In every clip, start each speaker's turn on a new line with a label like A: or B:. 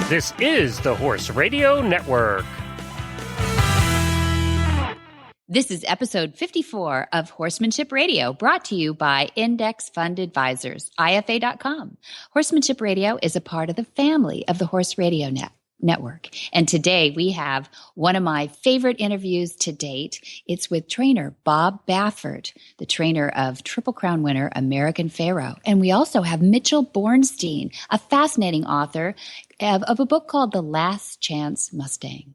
A: This is the Horse Radio Network.
B: This is episode 54 of Horsemanship Radio, brought to you by Index Fund Advisors, IFA.com. Horsemanship Radio is a part of the family of the Horse Radio Network. And today we have one of my favorite interviews to date. It's with trainer Bob Baffe, the trainer of Triple Crown winner American Pharoah. And we also have Mitchell Bornstein, a fascinating author of a book called The Last Chance Mustang.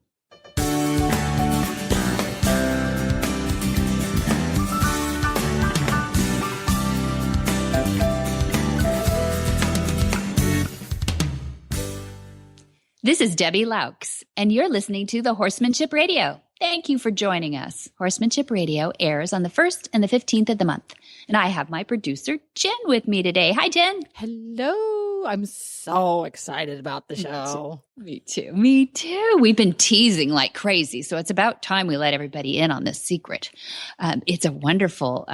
B: This is Debbie Laux, and you're listening to the Horsemanship Radio. Thank you for joining us. Horsemanship Radio airs on the 1st and the 15th of the month. And I have my producer, Jen, with me today. Hi, Jen.
C: Hello. I'm so excited about the show.
B: Me too. Me too. We've been teasing like crazy, so it's about time we let everybody in on this secret. It's a wonderful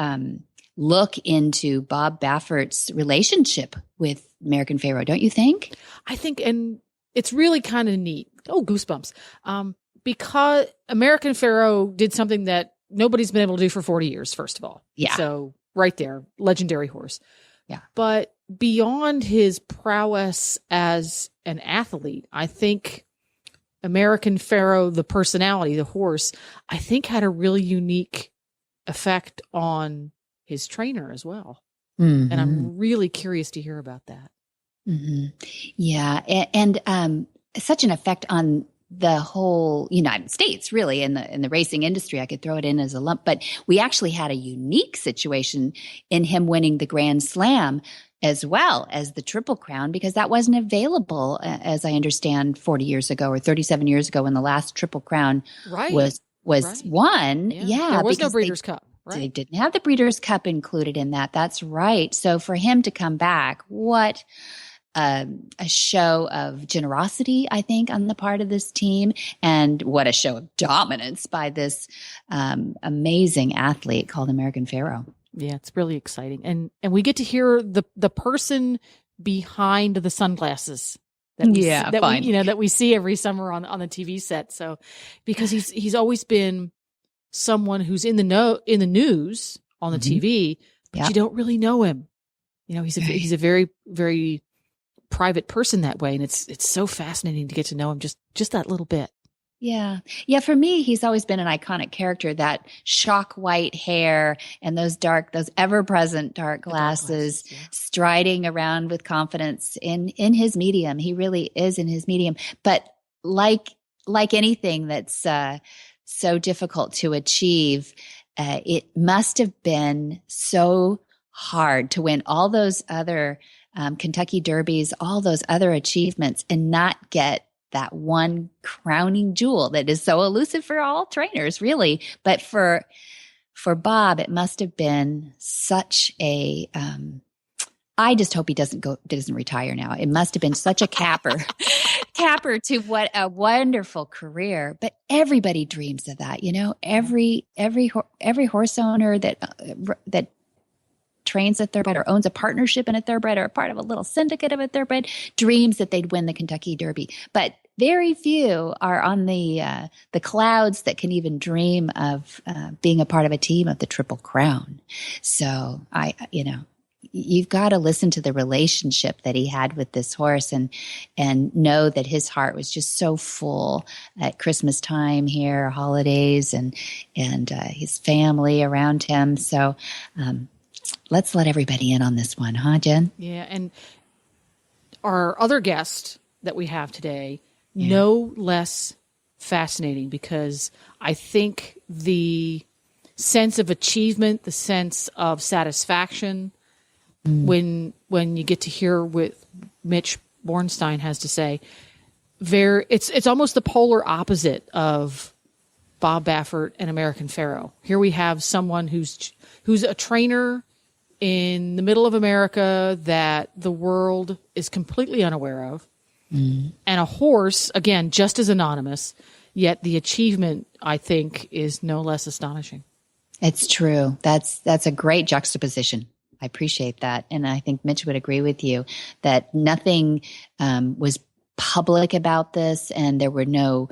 B: look into Bob Baffe's relationship with American Pharoah, don't you think?
C: I think, and it's really kind of neat. Oh, goosebumps. Because American Pharoah did something that nobody's been able to do for 40 years, first of all.
B: Yeah.
C: So right there, legendary horse.
B: Yeah.
C: But beyond his prowess as an athlete, I think American Pharoah, the personality, the horse, I think had a really unique effect on his trainer as well. Mm-hmm. And I'm really curious to hear about that.
B: Mm-hmm. Yeah. And such an effect on the whole United States, really, in the racing industry. I could throw it in as a lump, but we actually had a unique situation in him winning the Grand Slam as well as the Triple Crown, because that wasn't available, as I understand, 40 years ago or 37 years ago when the last Triple Crown was won. Yeah.
C: There was no Breeders' Cup.
B: Right. They didn't have the Breeders' Cup included in that. That's right. So for him to come back, what a show of generosity, I think, on the part of this team, and what a show of dominance by this amazing athlete called American Pharoah.
C: Yeah, it's really exciting, and we get to hear the person behind the sunglasses. That we see every summer on the TV set. So, because he's always been someone who's in the news on the TV, but you don't really know him. He's a very, very private person that way. And it's so fascinating to get to know him just that little bit.
B: Yeah. Yeah. For me, he's always been an iconic character, that shock white hair and those ever present dark glasses, striding around with confidence in his medium. He really is in his medium, but like anything that's, so difficult to achieve, it must have been so hard to win all those other Kentucky Derbies, all those other achievements, and not get that one crowning jewel that is so elusive for all trainers, really. But for Bob, it must have been such a I just hope he doesn't retire now. It must have been such a capper to what a wonderful career. But everybody dreams of that, Every horse owner that trains a thoroughbred or owns a partnership in a thoroughbred or a part of a little syndicate of a thoroughbred dreams that they'd win the Kentucky Derby. But very few are on the clouds that can even dream of being a part of a team of the Triple Crown. So you've got to listen to the relationship that he had with this horse and know that his heart was just so full at Christmas time here, holidays, and his family around him. So, let's let everybody in on this one, huh, Jen?
C: Yeah, and our other guest that we have today, no less fascinating, because I think the sense of achievement, the sense of satisfaction, when you get to hear what Mitch Bornstein has to say, it's almost the polar opposite of Bob Baffe and American Pharoah. Here we have someone who's a trainer in the middle of America that the world is completely unaware of, and a horse, again, just as anonymous, yet the achievement, I think, is no less astonishing.
B: It's true. That's a great juxtaposition. I appreciate that. And I think Mitch would agree with you that nothing was public about this, and there were no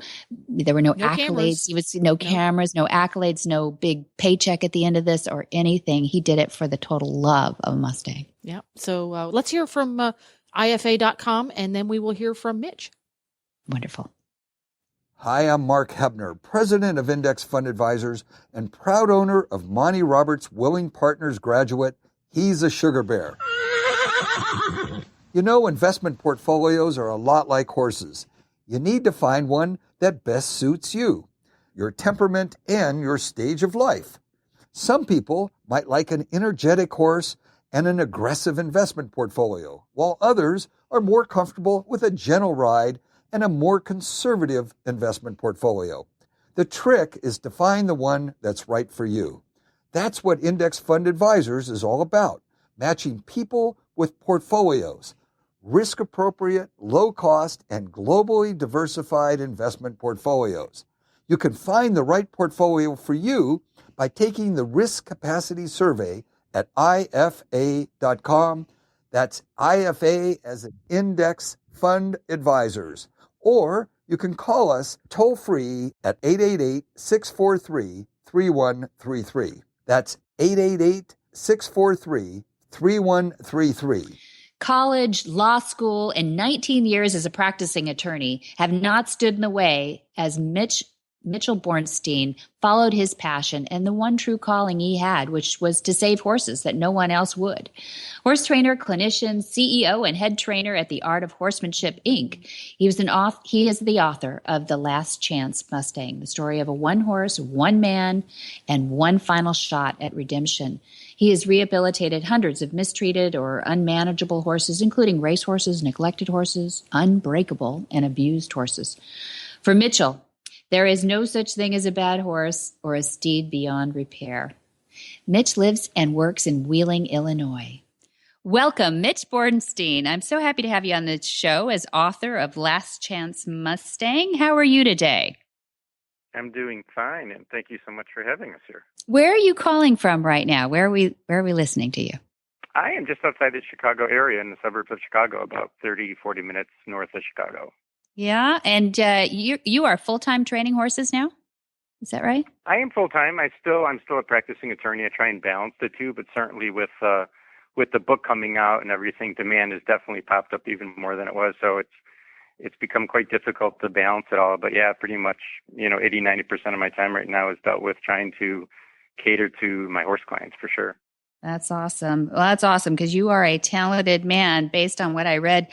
B: accolades.
C: Cameras.
B: He was no cameras, no accolades, no big paycheck at the end of this or anything. He did it for the total love of a Mustang.
C: Yeah. So let's hear from IFA.com, and then we will hear from Mitch.
B: Wonderful.
D: Hi, I'm Mark Hebner, president of Index Fund Advisors and proud owner of Monty Roberts' Willing Partners graduate, He's a Sugar Bear. You know, investment portfolios are a lot like horses. You need to find one that best suits you, your temperament, and your stage of life. Some people might like an energetic horse and an aggressive investment portfolio, while others are more comfortable with a gentle ride and a more conservative investment portfolio. The trick is to find the one that's right for you. That's what Index Fund Advisors is all about, matching people with portfolios, risk-appropriate, low-cost, and globally diversified investment portfolios. You can find the right portfolio for you by taking the Risk Capacity Survey at IFA.com. That's IFA as an Index Fund Advisors. Or you can call us toll-free at 888-643-3133. That's 888-643-3133.
B: College, law school, and 19 years as a practicing attorney have not stood in the way as Mitchell Bornstein followed his passion and the one true calling he had, which was to save horses that no one else would. Horse trainer, clinician, CEO, and head trainer at the Art of Horsemanship, Inc. He is the author of The Last Chance Mustang, the story of a one horse, one man, and one final shot at redemption. He has rehabilitated hundreds of mistreated or unmanageable horses, including racehorses, neglected horses, unbreakable, and abused horses. For Mitchell, there is no such thing as a bad horse or a steed beyond repair. Mitch lives and works in Wheeling, Illinois. Welcome, Mitch Bornstein. I'm so happy to have you on the show as author of Last Chance Mustang. How are you today?
E: I'm doing fine, and thank you so much for having us here.
B: Where are you calling from right now? Where are we listening to you?
E: I am just outside the Chicago area in the suburbs of Chicago, about 40 minutes north of Chicago.
B: Yeah, and you are full-time training horses now? Is that right?
E: I am full-time. I'm still a practicing attorney. I try and balance the two, but certainly with the book coming out and everything, demand has definitely popped up even more than it was. So it's become quite difficult to balance it all. But yeah, pretty much, 80-90% of my time right now is dealt with trying to cater to my horse clients for sure.
B: That's awesome. Well, that's awesome because you are a talented man based on what I read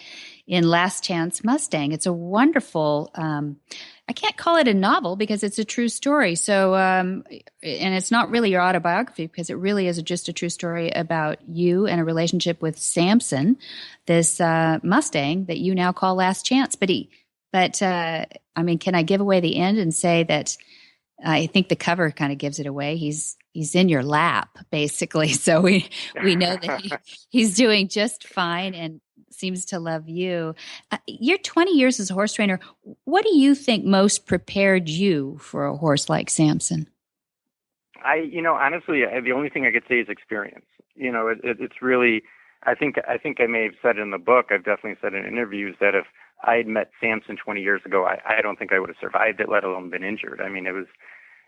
B: in Last Chance Mustang. It's a wonderful, I can't call it a novel because it's a true story. So, and it's not really your autobiography because it really is just a true story about you and a relationship with Samson, this Mustang that you now call Last Chance. Can I give away the end and say that I think the cover kind of gives it away. He's in your lap, basically. So we know that he's doing just fine and seems to love you. You're 20 years as a horse trainer. What do you think most prepared you for a horse like Samson?
E: Honestly, the only thing I could say is experience. It's really, I think I may have said in the book, I've definitely said in interviews that if I had met Samson 20 years ago, I don't think I would have survived it, let alone been injured. I mean,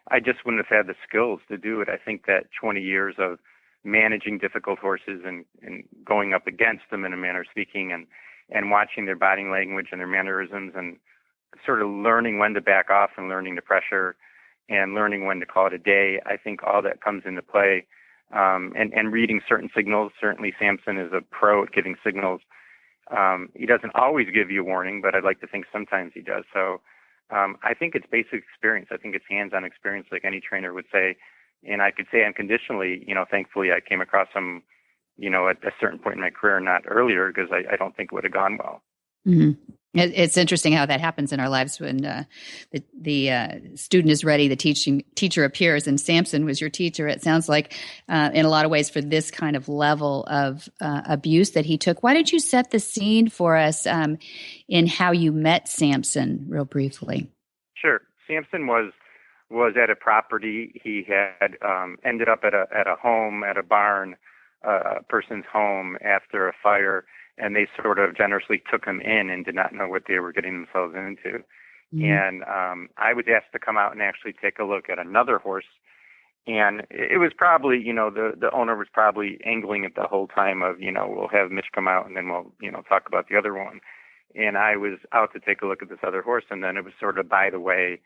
E: I just wouldn't have had the skills to do it. I think that 20 years of managing difficult horses and going up against them in a manner of speaking and watching their body language and their mannerisms and sort of learning when to back off and learning the pressure and learning when to call it a day. I think all that comes into play and reading certain signals. Certainly Samson is a pro at giving signals. He doesn't always give you a warning, but I'd like to think sometimes he does. So I think it's basic experience. I think it's hands-on experience like any trainer would say. And I could say unconditionally, thankfully I came across him, at a certain point in my career, not earlier, because I don't think it would have gone well.
B: Mm-hmm. It's interesting how that happens in our lives when the student is ready, the teacher appears, and Samson was your teacher. It sounds like in a lot of ways for this kind of level of abuse that he took. Why don't you set the scene for us in how you met Samson real briefly?
E: Sure. Samson was at a property. He had ended up at a home, at a barn, a person's home after a fire. and they sort of generously took him in and did not know what they were getting themselves into. And I was asked to come out and actually take a look at another horse. And it was probably, the owner was probably angling it the whole time of, we'll have Mitch come out and then we'll, talk about the other one. And I was out to take a look at this other horse. And then it was sort of, by the way,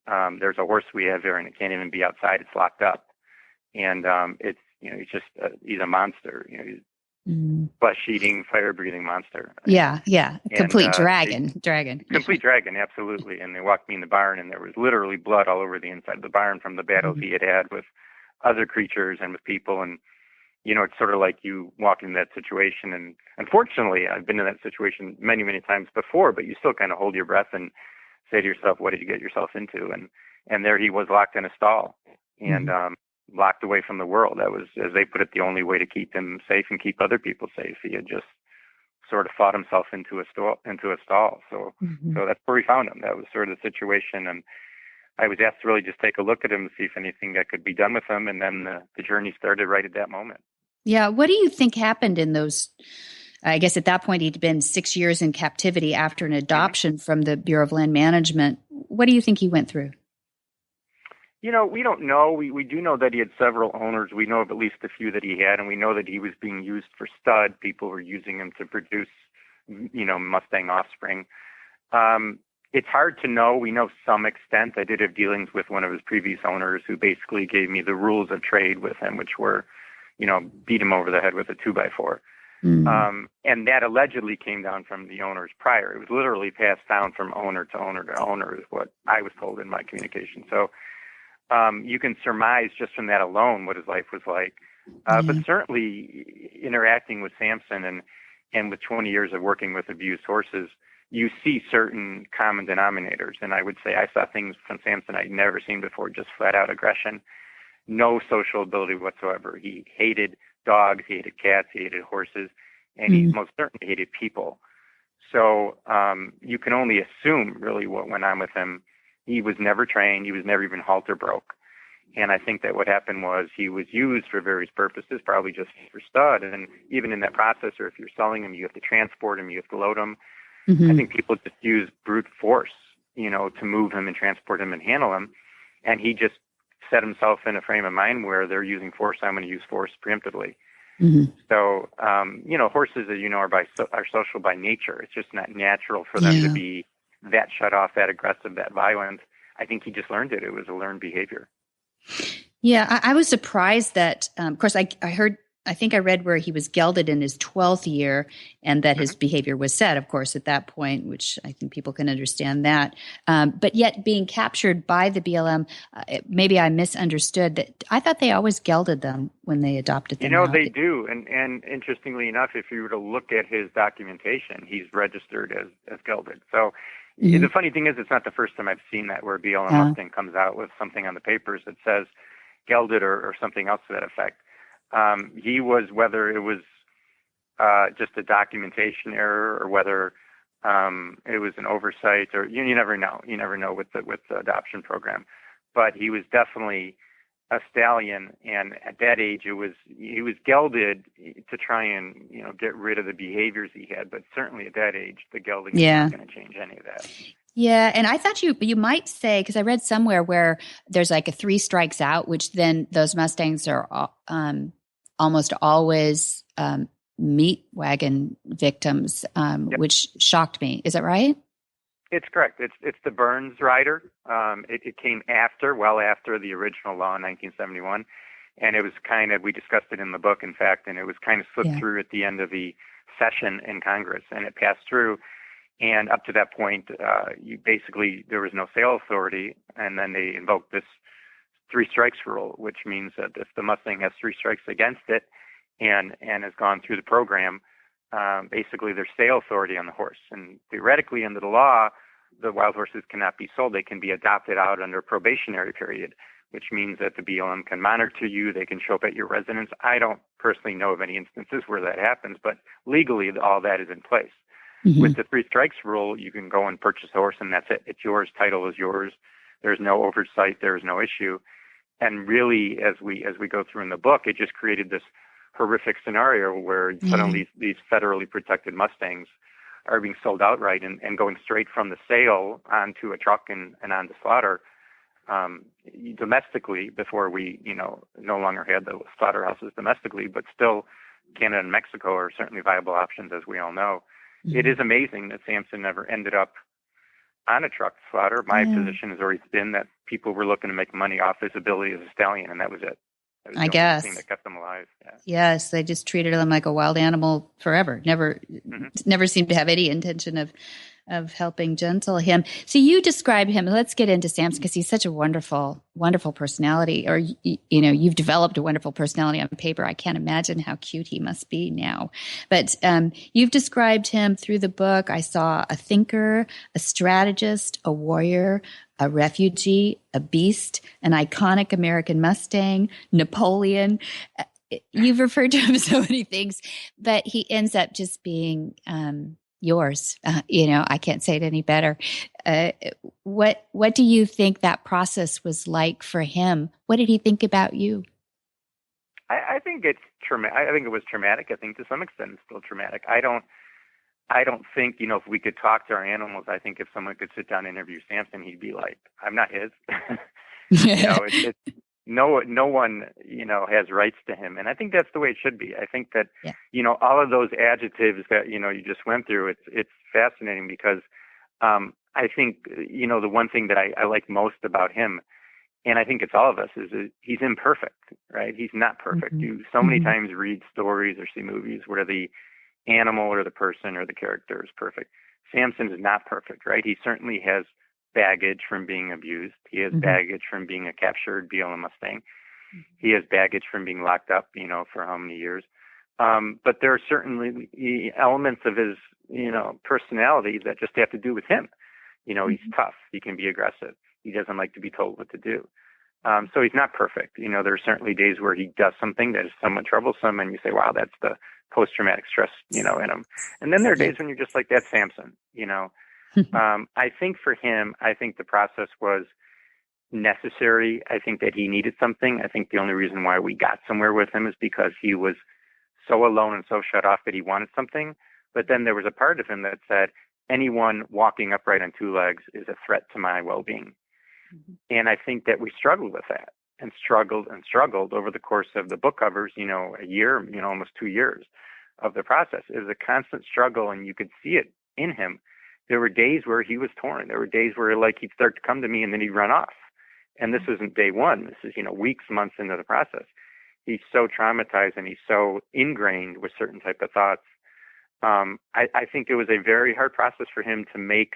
E: there's a horse we have here and it can't even be outside. It's locked up. And it's, he's a monster. He's flesh-eating, fire-breathing monster.
B: Yeah. Complete
E: And,
B: dragon.
E: Complete dragon, absolutely. And they walked me in the barn, and there was literally blood all over the inside of the barn from the battles he had with other creatures and with people. And, it's sort of like you walk into that situation. And unfortunately, I've been in that situation many, many times before, but you still kind of hold your breath and say to yourself, what did you get yourself into? And there he was, locked in a stall and locked away from the world. That was, as they put it, the only way to keep him safe and keep other people safe. He had just sort of fought himself into a stall. So that's where we found him. That was sort of the situation. And I was asked to really just take a look at him and see if anything that could be done with him. And then the journey started right at that moment.
B: Yeah. What do you think happened in those? I guess at that point he'd been 6 years in captivity after an adoption from the Bureau of Land Management. What do you think he went through?
E: We don't know. We do know that he had several owners. We know of at least a few that he had, and we know that he was being used for stud. People were using him to produce, Mustang offspring. It's hard to know. We know some extent. I did have dealings with one of his previous owners who basically gave me the rules of trade with him, which were, beat him over the head with a 2x4. And that allegedly came down from the owners prior. It was literally passed down from owner to owner to owner is what I was told in my communication. So you can surmise just from that alone what his life was like. But certainly interacting with Samson and with 20 years of working with abused horses, you see certain common denominators. And I would say I saw things from Samson I'd never seen before, just flat out aggression, no social ability whatsoever. He hated dogs, he hated cats, he hated horses, and he most certainly hated people. So you can only assume really what went on with him. He was never trained. He was never even halter broke. And I think that what happened was he was used for various purposes, probably just for stud. And even in that process, or if you're selling him, you have to transport him, you have to load him. I think people just use brute force, to move him and transport him and handle him. And he just set himself in a frame of mind where they're using force. I'm going to use force preemptively. So, horses, as you know, are social by nature. It's just not natural for them to be that shut off, that aggressive, that violent. I think he just learned it. It was a learned behavior.
B: Yeah, I was surprised that, of course, I think I read where he was gelded in his 12th year and that his behavior was set, of course, at that point, which I think people can understand that. But yet being captured by the BLM, maybe I misunderstood that. I thought they always gelded them when they adopted them.
E: They do. And interestingly enough, if you were to look at his documentation, he's registered as gelded. So the funny thing is, it's not the first time I've seen that where BLM Mustang comes out with something on the papers that says gelded or something else to that effect. He was, whether it was just a documentation error or whether it was an oversight, or you never know. You never know with the adoption program. But he was definitely a stallion, and at that age, he was gelded to try and get rid of the behaviors he had. But certainly at that age, the gelding is not going to change any of that.
B: Yeah, and I thought you might say, because I read somewhere where there's like a 3 strikes out, which then those Mustangs are almost always meat wagon victims, which shocked me. Is that right?
E: It's correct. It's the Burns rider. It came well after the original law in 1971, and it was kind of, we discussed it in the book, in fact, and it was kind of slipped through at the end of the session in Congress, and it passed through. And up to that point, there was no sale authority, and then they invoked this 3 strikes rule, which means that if the Mustang has 3 strikes against it and has gone through the program, basically there's sale authority on the horse. And theoretically, under the law, the wild horses cannot be sold. They can be adopted out under a probationary period, which means that the BLM can monitor you. They can show up at your residence. I don't personally know of any instances where that happens, but legally all that is in place. With the 3 strikes rule, you can go and purchase a horse, and that's it. It's yours. Title is yours. There's no oversight. There's no issue. And really, as we go through in the book, it just created this horrific scenario where suddenly these federally protected Mustangs are being sold outright and going straight from the sale onto a truck and on to slaughter domestically before we, no longer had the slaughterhouses domestically, but still Canada and Mexico are certainly viable options, as we all know. Mm-hmm. It is amazing that Samson never ended up on a truck slaughter. My position has always been that people were looking to make money off his ability as a stallion, and that was it. That was
B: I
E: the
B: guess.
E: only thing that kept him alive. Yeah.
B: Yes, they just treated him like a wild animal forever. Never seemed to have any intention of helping gentle him. So you describe him. Let's get into Samson because he's such a wonderful, wonderful personality. Or you've developed a wonderful personality on paper. I can't imagine how cute he must be now. But you've described him through the book. I saw a thinker, a strategist, a warrior, a refugee, a beast, an iconic American Mustang, Napoleon. You've referred to him as so many things, but he ends up just being yours. I can't say it any better. What do you think that process was like for him? What did he think about you?
E: I think it's traumatic. I think it was traumatic. I think to some extent it's still traumatic. I don't think, if we could talk to our animals, I think if someone could sit down and interview Samson, he'd be like, I'm not his. It's no one, has rights to him. And I think that's the way it should be. I think that, all of those adjectives that, you just went through, it's fascinating because I think, the one thing that I like most about him, and I think it's all of us, is that he's imperfect, right? He's not perfect.
B: Mm-hmm.
E: You so many times read stories or see movies where the animal or the person or the character is perfect. Samson is not perfect, right? He certainly has baggage from being abused. He has baggage from being a captured BLM Mustang. He has baggage from being locked up, for how many years. But there are certainly elements of his, personality that just have to do with him. He's tough. He can be aggressive. He doesn't like to be told what to do. So he's not perfect. There are certainly days where he does something that is somewhat troublesome and you say, wow, that's the post-traumatic stress, in him. And then there are days when you're just like, that's Samson, I think for him, I think the process was necessary. I think that he needed something. I think the only reason why we got somewhere with him is because he was so alone and so shut off that he wanted something. But then there was a part of him that said, anyone walking upright on two legs is a threat to my well-being. And I think that we struggled with that and struggled over the course of the book covers, a year, almost 2 years of the process. It was a constant struggle, and you could see it in him. There were days where he was torn. There were days where he'd start to come to me and then he'd run off. And this isn't day one. This is, weeks, months into the process. He's so traumatized and he's so ingrained with certain type of thoughts. I think it was a very hard process for him to make,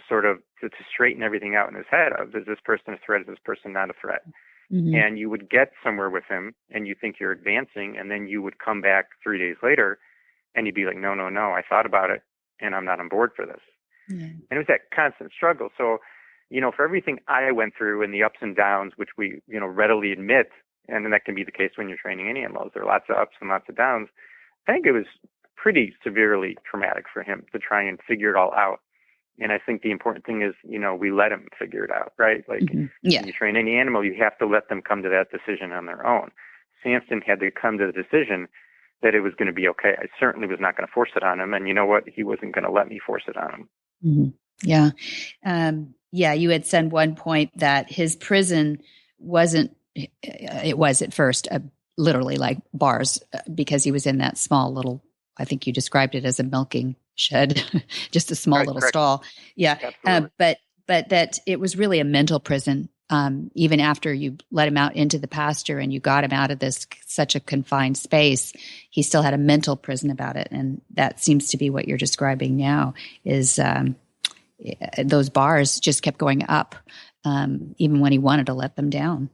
E: sort of to straighten everything out in his head of, is this person a threat? Is this person not a threat? And you would get somewhere with him and you think you're advancing, and then you would come back 3 days later and you'd be like, no, I thought about it and I'm not on board for this. And it was that constant struggle. So, for everything I went through and the ups and downs, which we, readily admit, and that can be the case when you're training any animals, there are lots of ups and lots of downs. I think it was pretty severely traumatic for him to try and figure it all out. And I think the important thing is, we let him figure it out, right? Like when you train any animal, you have to let them come to that decision on their own. Samson had to come to the decision that it was going to be okay. I certainly was not going to force it on him. And you know what? He wasn't going to let me force it on him.
B: Yeah. You had said one point that his prison it was at first literally like bars because he was in that small little, I think you described it as a milking shed, just a small little stall. Yeah. But that it was really a mental prison. Even after you let him out into the pasture and you got him out of this such a confined space, he still had a mental prison about it. And that seems to be what you're describing now is those bars just kept going up, even when he wanted to let them down.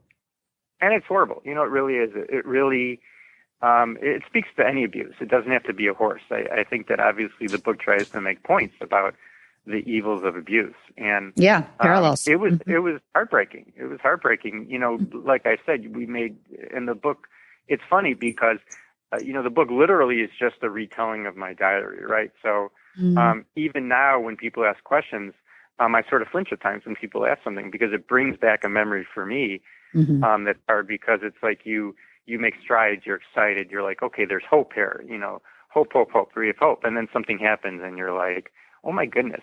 E: And it's horrible. It really is. It really, it speaks to any abuse. It doesn't have to be a horse. I think that obviously the book tries to make points about the evils of abuse. And
B: parallels.
E: It was heartbreaking. It was heartbreaking. Like I said, we made in the book, it's funny because, the book literally is just a retelling of my diary, right? So even now when people ask questions, I sort of flinch at times when people ask something because it brings back a memory for me. That's hard because it's like you you make strides, you're excited, you're like, okay, there's hope here, hope, hope, hope, we have hope. And then something happens and you're like, oh my goodness,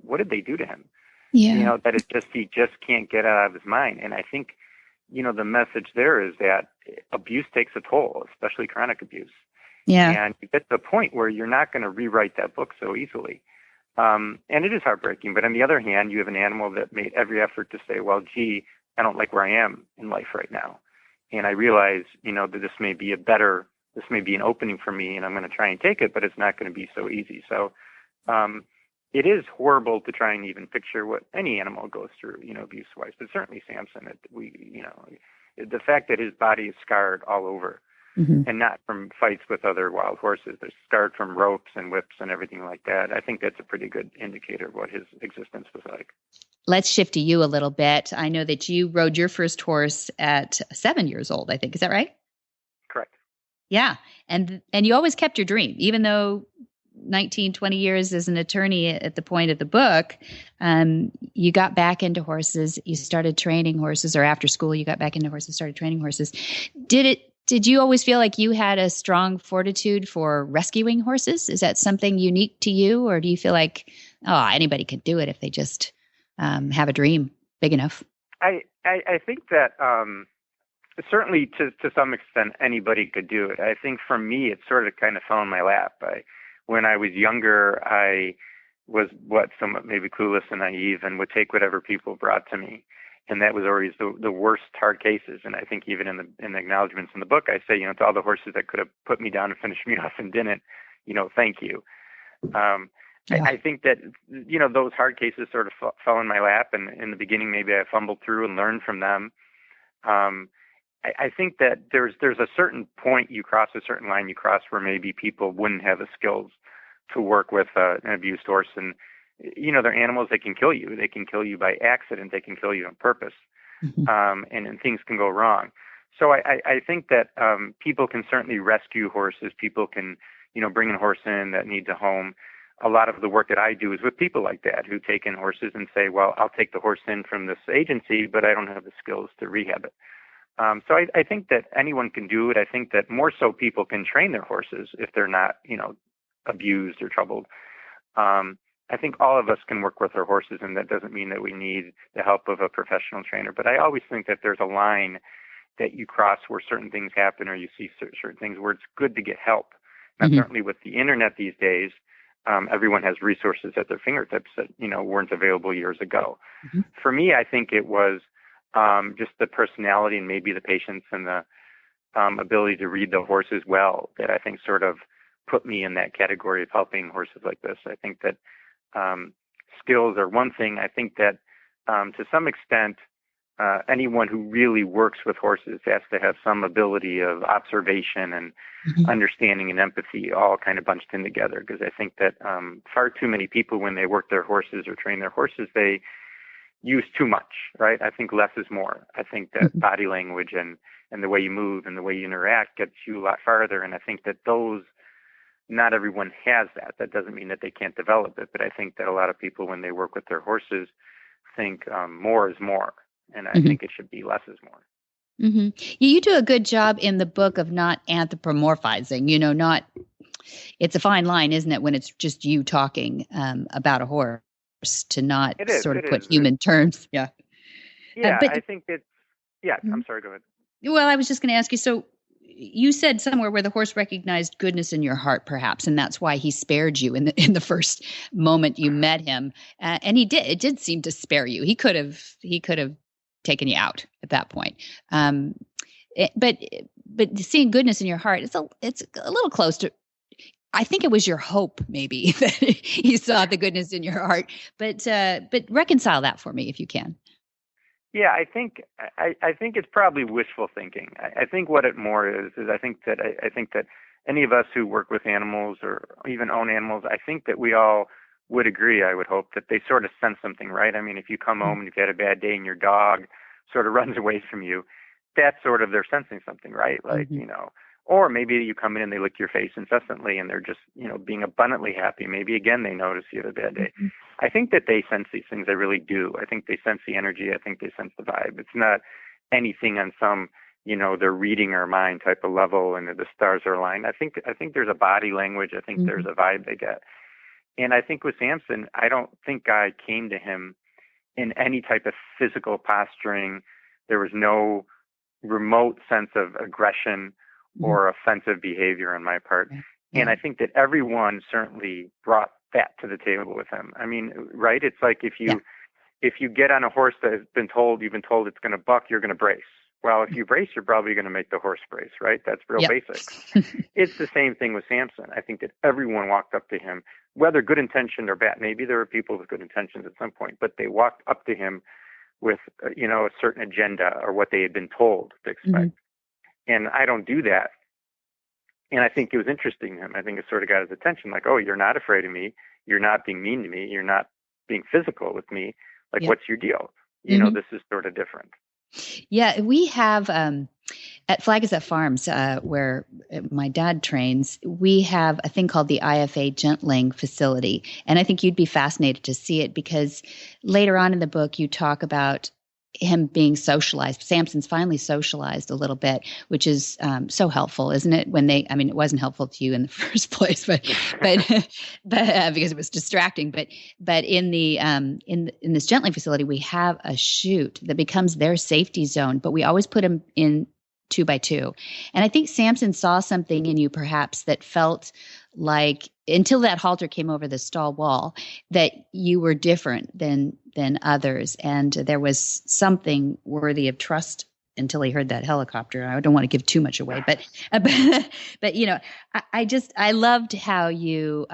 E: what did they do to him?
B: Yeah.
E: That he just can't get out of his mind. And I think, the message there is that abuse takes a toll, especially chronic abuse.
B: Yeah.
E: And you get to the point where you're not going to rewrite that book so easily. And it is heartbreaking. But on the other hand, you have an animal that made every effort to say, well, gee, I don't like where I am in life right now. And I realize, that this may be an opening for me, and I'm going to try and take it, but it's not going to be so easy. So it is horrible to try and even picture what any animal goes through, abuse-wise. But certainly Samson, the fact that his body is scarred all over, and not from fights with other wild horses. They're scarred from ropes and whips and everything like that. I think that's a pretty good indicator of what his existence was like.
B: Let's shift to you a little bit. I know that you rode your first horse at 7 years old, I think. Is that right?
E: Correct.
B: Yeah. And you always kept your dream, even though 19, 20 years as an attorney at the point of the book, you got back into horses. You started training horses, or after school, you got back into horses, started training horses. Did you always feel like you had a strong fortitude for rescuing horses? Is that something unique to you, or do you feel like, anybody could do it if they just have a dream big enough?
E: I think that certainly to some extent anybody could do it. I think for me, it sort of kind of fell in my lap. When I was younger, I was somewhat maybe clueless and naive, and would take whatever people brought to me. And that was always the worst hard cases. And I think even in the acknowledgments in the book, I say, to all the horses that could have put me down and finished me off and didn't, thank you. I think that, those hard cases sort of fell in my lap. And in the beginning, maybe I fumbled through and learned from them. I think that there's a certain point you cross, a certain line you cross, where maybe people wouldn't have the skills to work with an abused horse. And they're animals that can kill you. They can kill you by accident. They can kill you on purpose. And things can go wrong. So I think that people can certainly rescue horses. People can, bring a horse in that needs a home. A lot of the work that I do is with people like that who take in horses and say, well, I'll take the horse in from this agency, but I don't have the skills to rehab it. So I think that anyone can do it. I think that more so people can train their horses if they're not, abused or troubled. I think all of us can work with our horses, and that doesn't mean that we need the help of a professional trainer. But I always think that there's a line that you cross where certain things happen, or you see certain things where it's good to get help. Now, certainly with the internet these days, everyone has resources at their fingertips that, weren't available years ago. For me, I think it was just the personality and maybe the patience and the ability to read the horses well that I think sort of put me in that category of helping horses like this. I think that skills are one thing. I think that to some extent, anyone who really works with horses has to have some ability of observation and understanding and empathy all kind of bunched in together. Because I think that far too many people, when they work their horses or train their horses, they use too much, right? I think less is more. I think that body language and the way you move and the way you interact gets you a lot farther. And I think that not everyone has that. That doesn't mean that they can't develop it, but I think that a lot of people, when they work with their horses, think more is more. And I think it should be less is more.
B: You do a good job in the book of not anthropomorphizing, it's a fine line, isn't it, when it's just you talking about a horse, to not put human terms. Yeah.
E: Yeah, I think it's, I'm sorry, go ahead.
B: Well, I was just going to ask you, so you said somewhere where the horse recognized goodness in your heart, perhaps, and that's why he spared you in the first moment you met him. And he did. It did seem to spare you. He could have taken you out at that point. But seeing goodness in your heart, it's a little close to. I think it was your hope, maybe, that he saw the goodness in your heart. But reconcile that for me if you can.
E: Yeah, I think it's probably wishful thinking. I think what it more is I think that any of us who work with animals or even own animals, I think that we all would agree, I would hope, that they sort of sense something, right? I mean, if you come home and you've had a bad day and your dog sort of runs away from you, that's sort of they're sensing something, right? Like, or maybe you come in and they lick your face incessantly and they're just, being abundantly happy. Maybe again, they notice you have a bad day. I think that they sense these things. I really do. I think they sense the energy. I think they sense the vibe. It's not anything on some they're reading our mind type of level and the stars are aligned. I think there's a body language. I think there's a vibe they get. And I think with Samson, I don't think God came to him in any type of physical posturing. There was no remote sense of aggression or offensive behavior on my part. And I think that everyone certainly brought that to the table with him. I mean, right? It's like if you get on a horse that you've been told it's going to buck, you're going to brace. Well, if you brace, you're probably going to make the horse brace, right? That's real basic. It's the same thing with Samson. I think that everyone walked up to him, whether good intentioned or bad. Maybe there were people with good intentions at some point, but they walked up to him with, a certain agenda or what they had been told to expect. And I don't do that. And I think it was interesting to him. I think it sort of got his attention, like, oh, you're not afraid of me. You're not being mean to me. You're not being physical with me. Like, what's your deal? This is sort of different.
B: Yeah, we have at Flagstaff Farms, where my dad trains, we have a thing called the IFA Gentling Facility. And I think you'd be fascinated to see it because later on in the book, you talk about him being socialized. Samson's finally socialized a little bit, which is so helpful, isn't it? It wasn't helpful to you in the first place, but because it was distracting. But in the in this gentling facility, we have a chute that becomes their safety zone, but we always put him in 2x2. And I think Samson saw something in you, perhaps, that felt like, until that halter came over the stall wall, that you were different than others. And there was something worthy of trust until he heard that helicopter. I don't want to give too much away, but I loved how you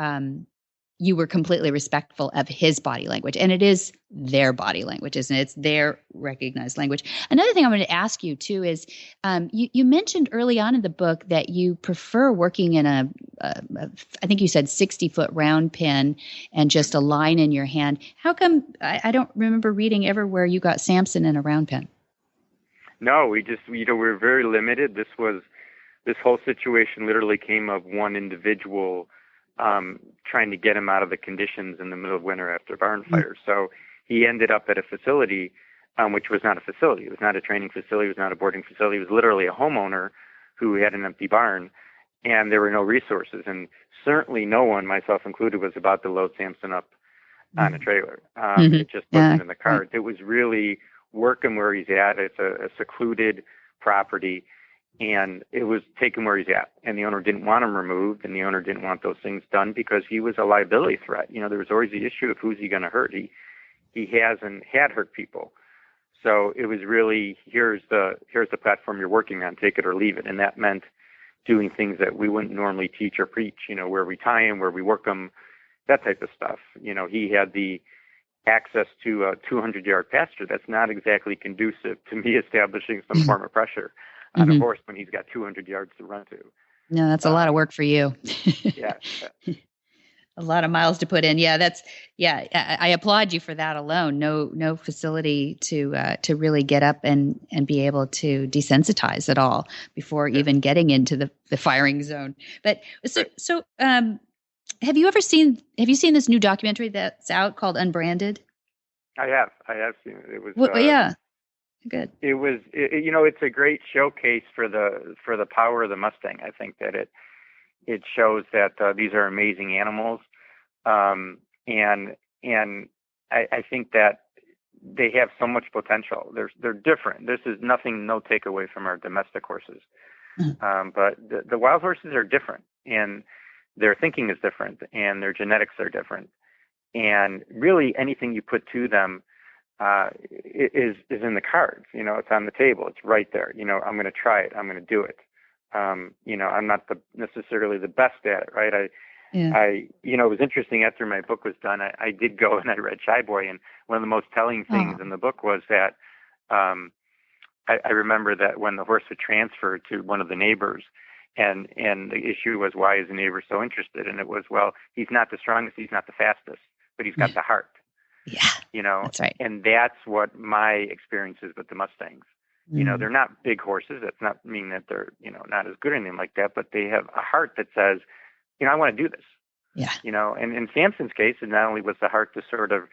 B: were completely respectful of his body language, and it is their body language, isn't it? It's their recognized language. Another thing I wanted to ask you too is, you mentioned early on in the book that you prefer working in I think you said 60-foot round pen and just a line in your hand. How come? I don't remember reading ever where you got Samson in a round pen.
E: No, we just, we're very limited. This whole situation literally came of one individual trying to get him out of the conditions in the middle of winter after barn fire. So he ended up at a facility, which was not a facility. It was not a training facility. It was not a boarding facility. It was literally a homeowner who had an empty barn, and there were no resources. And certainly no one, myself included, was about to load Samson up on a trailer. It just wasn't in the cards. It was really working where he's at. It's a secluded property. And it was taken where he's at. And the owner didn't want him removed, and the owner didn't want those things done because he was a liability threat. There was always the issue of who's he going to hurt. He hasn't had hurt people. So it was really, here's the platform you're working on, take it or leave it. And that meant doing things that we wouldn't normally teach or preach, where we tie him, where we work them, that type of stuff. He had the access to a 200-yard pasture. That's not exactly conducive to me establishing some form of pressure on a horse when he's got 200 yards to run to.
B: No, that's a lot of work for you.
E: Yeah.
B: A lot of miles to put in. I applaud you for that alone. No facility to really get up and be able to desensitize at all before even getting into the firing zone. But so have you seen this new documentary that's out called Unbranded?
E: I have seen it. It was
B: good.
E: It was, it's a great showcase for the power of the Mustang. I think that it shows that these are amazing animals, and I think that they have so much potential. They're different. This is nothing, no takeaway from our domestic horses, but the wild horses are different, and their thinking is different, and their genetics are different, and really anything you put to them is in the cards. It's on the table. It's right there. I'm going to try it. I'm going to do it. I'm not necessarily the best at it, right? It was interesting after my book was done, I did go and I read Shy Boy, and one of the most telling things in the book was that I remember that when the horse would transfer to one of the neighbors, and the issue was, why is the neighbor so interested? And it was, well, he's not the strongest, he's not the fastest, but he's got the heart.
B: Yeah, that's right.
E: And that's what my experience is with the Mustangs. They're not big horses. That's not mean that they're, not as good or anything like that, but they have a heart that says, I want to do this.
B: Yeah.
E: And in Samson's case, it not only was the heart to sort of,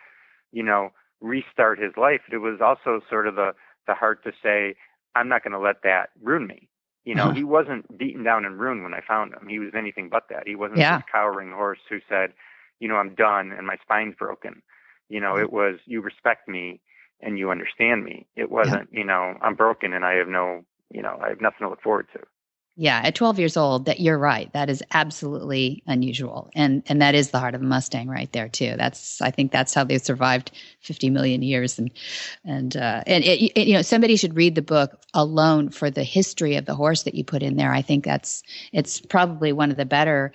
E: restart his life, it was also sort of the heart to say, I'm not going to let that ruin me. He wasn't beaten down and ruined when I found him. He was anything but that. He wasn't this cowering horse who said, I'm done and my spine's broken. It was, you respect me and you understand me. It wasn't, I'm broken and I have I have nothing to look forward to.
B: Yeah, at 12 years old, that you're right. That is absolutely unusual, and that is the heart of a Mustang right there too. I think that's how they survived 50 million years, and somebody should read the book alone for the history of the horse that you put in there. I think it's probably one of the better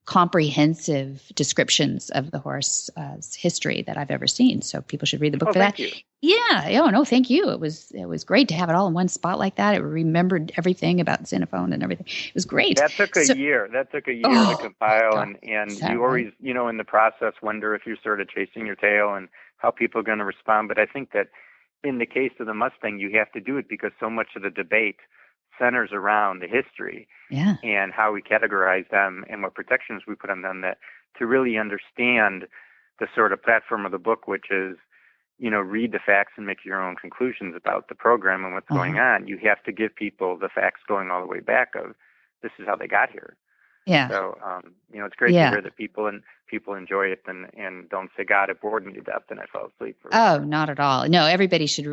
B: comprehensive descriptions of the horse's history that I've ever seen. So people should read the book for that.
E: You.
B: Yeah. Oh no, thank you. It was great to have it all in one spot like that. It remembered everything about Xenophon and everything. It was great.
E: That took a year. That took a year to compile,
B: God.
E: and you always, in the process, wonder if you're sort of chasing your tail and how people are going to respond. But I think that in the case of the Mustang, you have to do it because so much of the debate centers around the history and how we categorize them and what protections we put on them, that to really understand the sort of platform of the book, which is, read the facts and make your own conclusions about the program and what's going on. You have to give people the facts going all the way back of this is how they got here.
B: Yeah.
E: So, it's great to hear that people enjoy it and don't say, God, it bored me to death and I fell asleep.
B: Oh, not at all. No, everybody should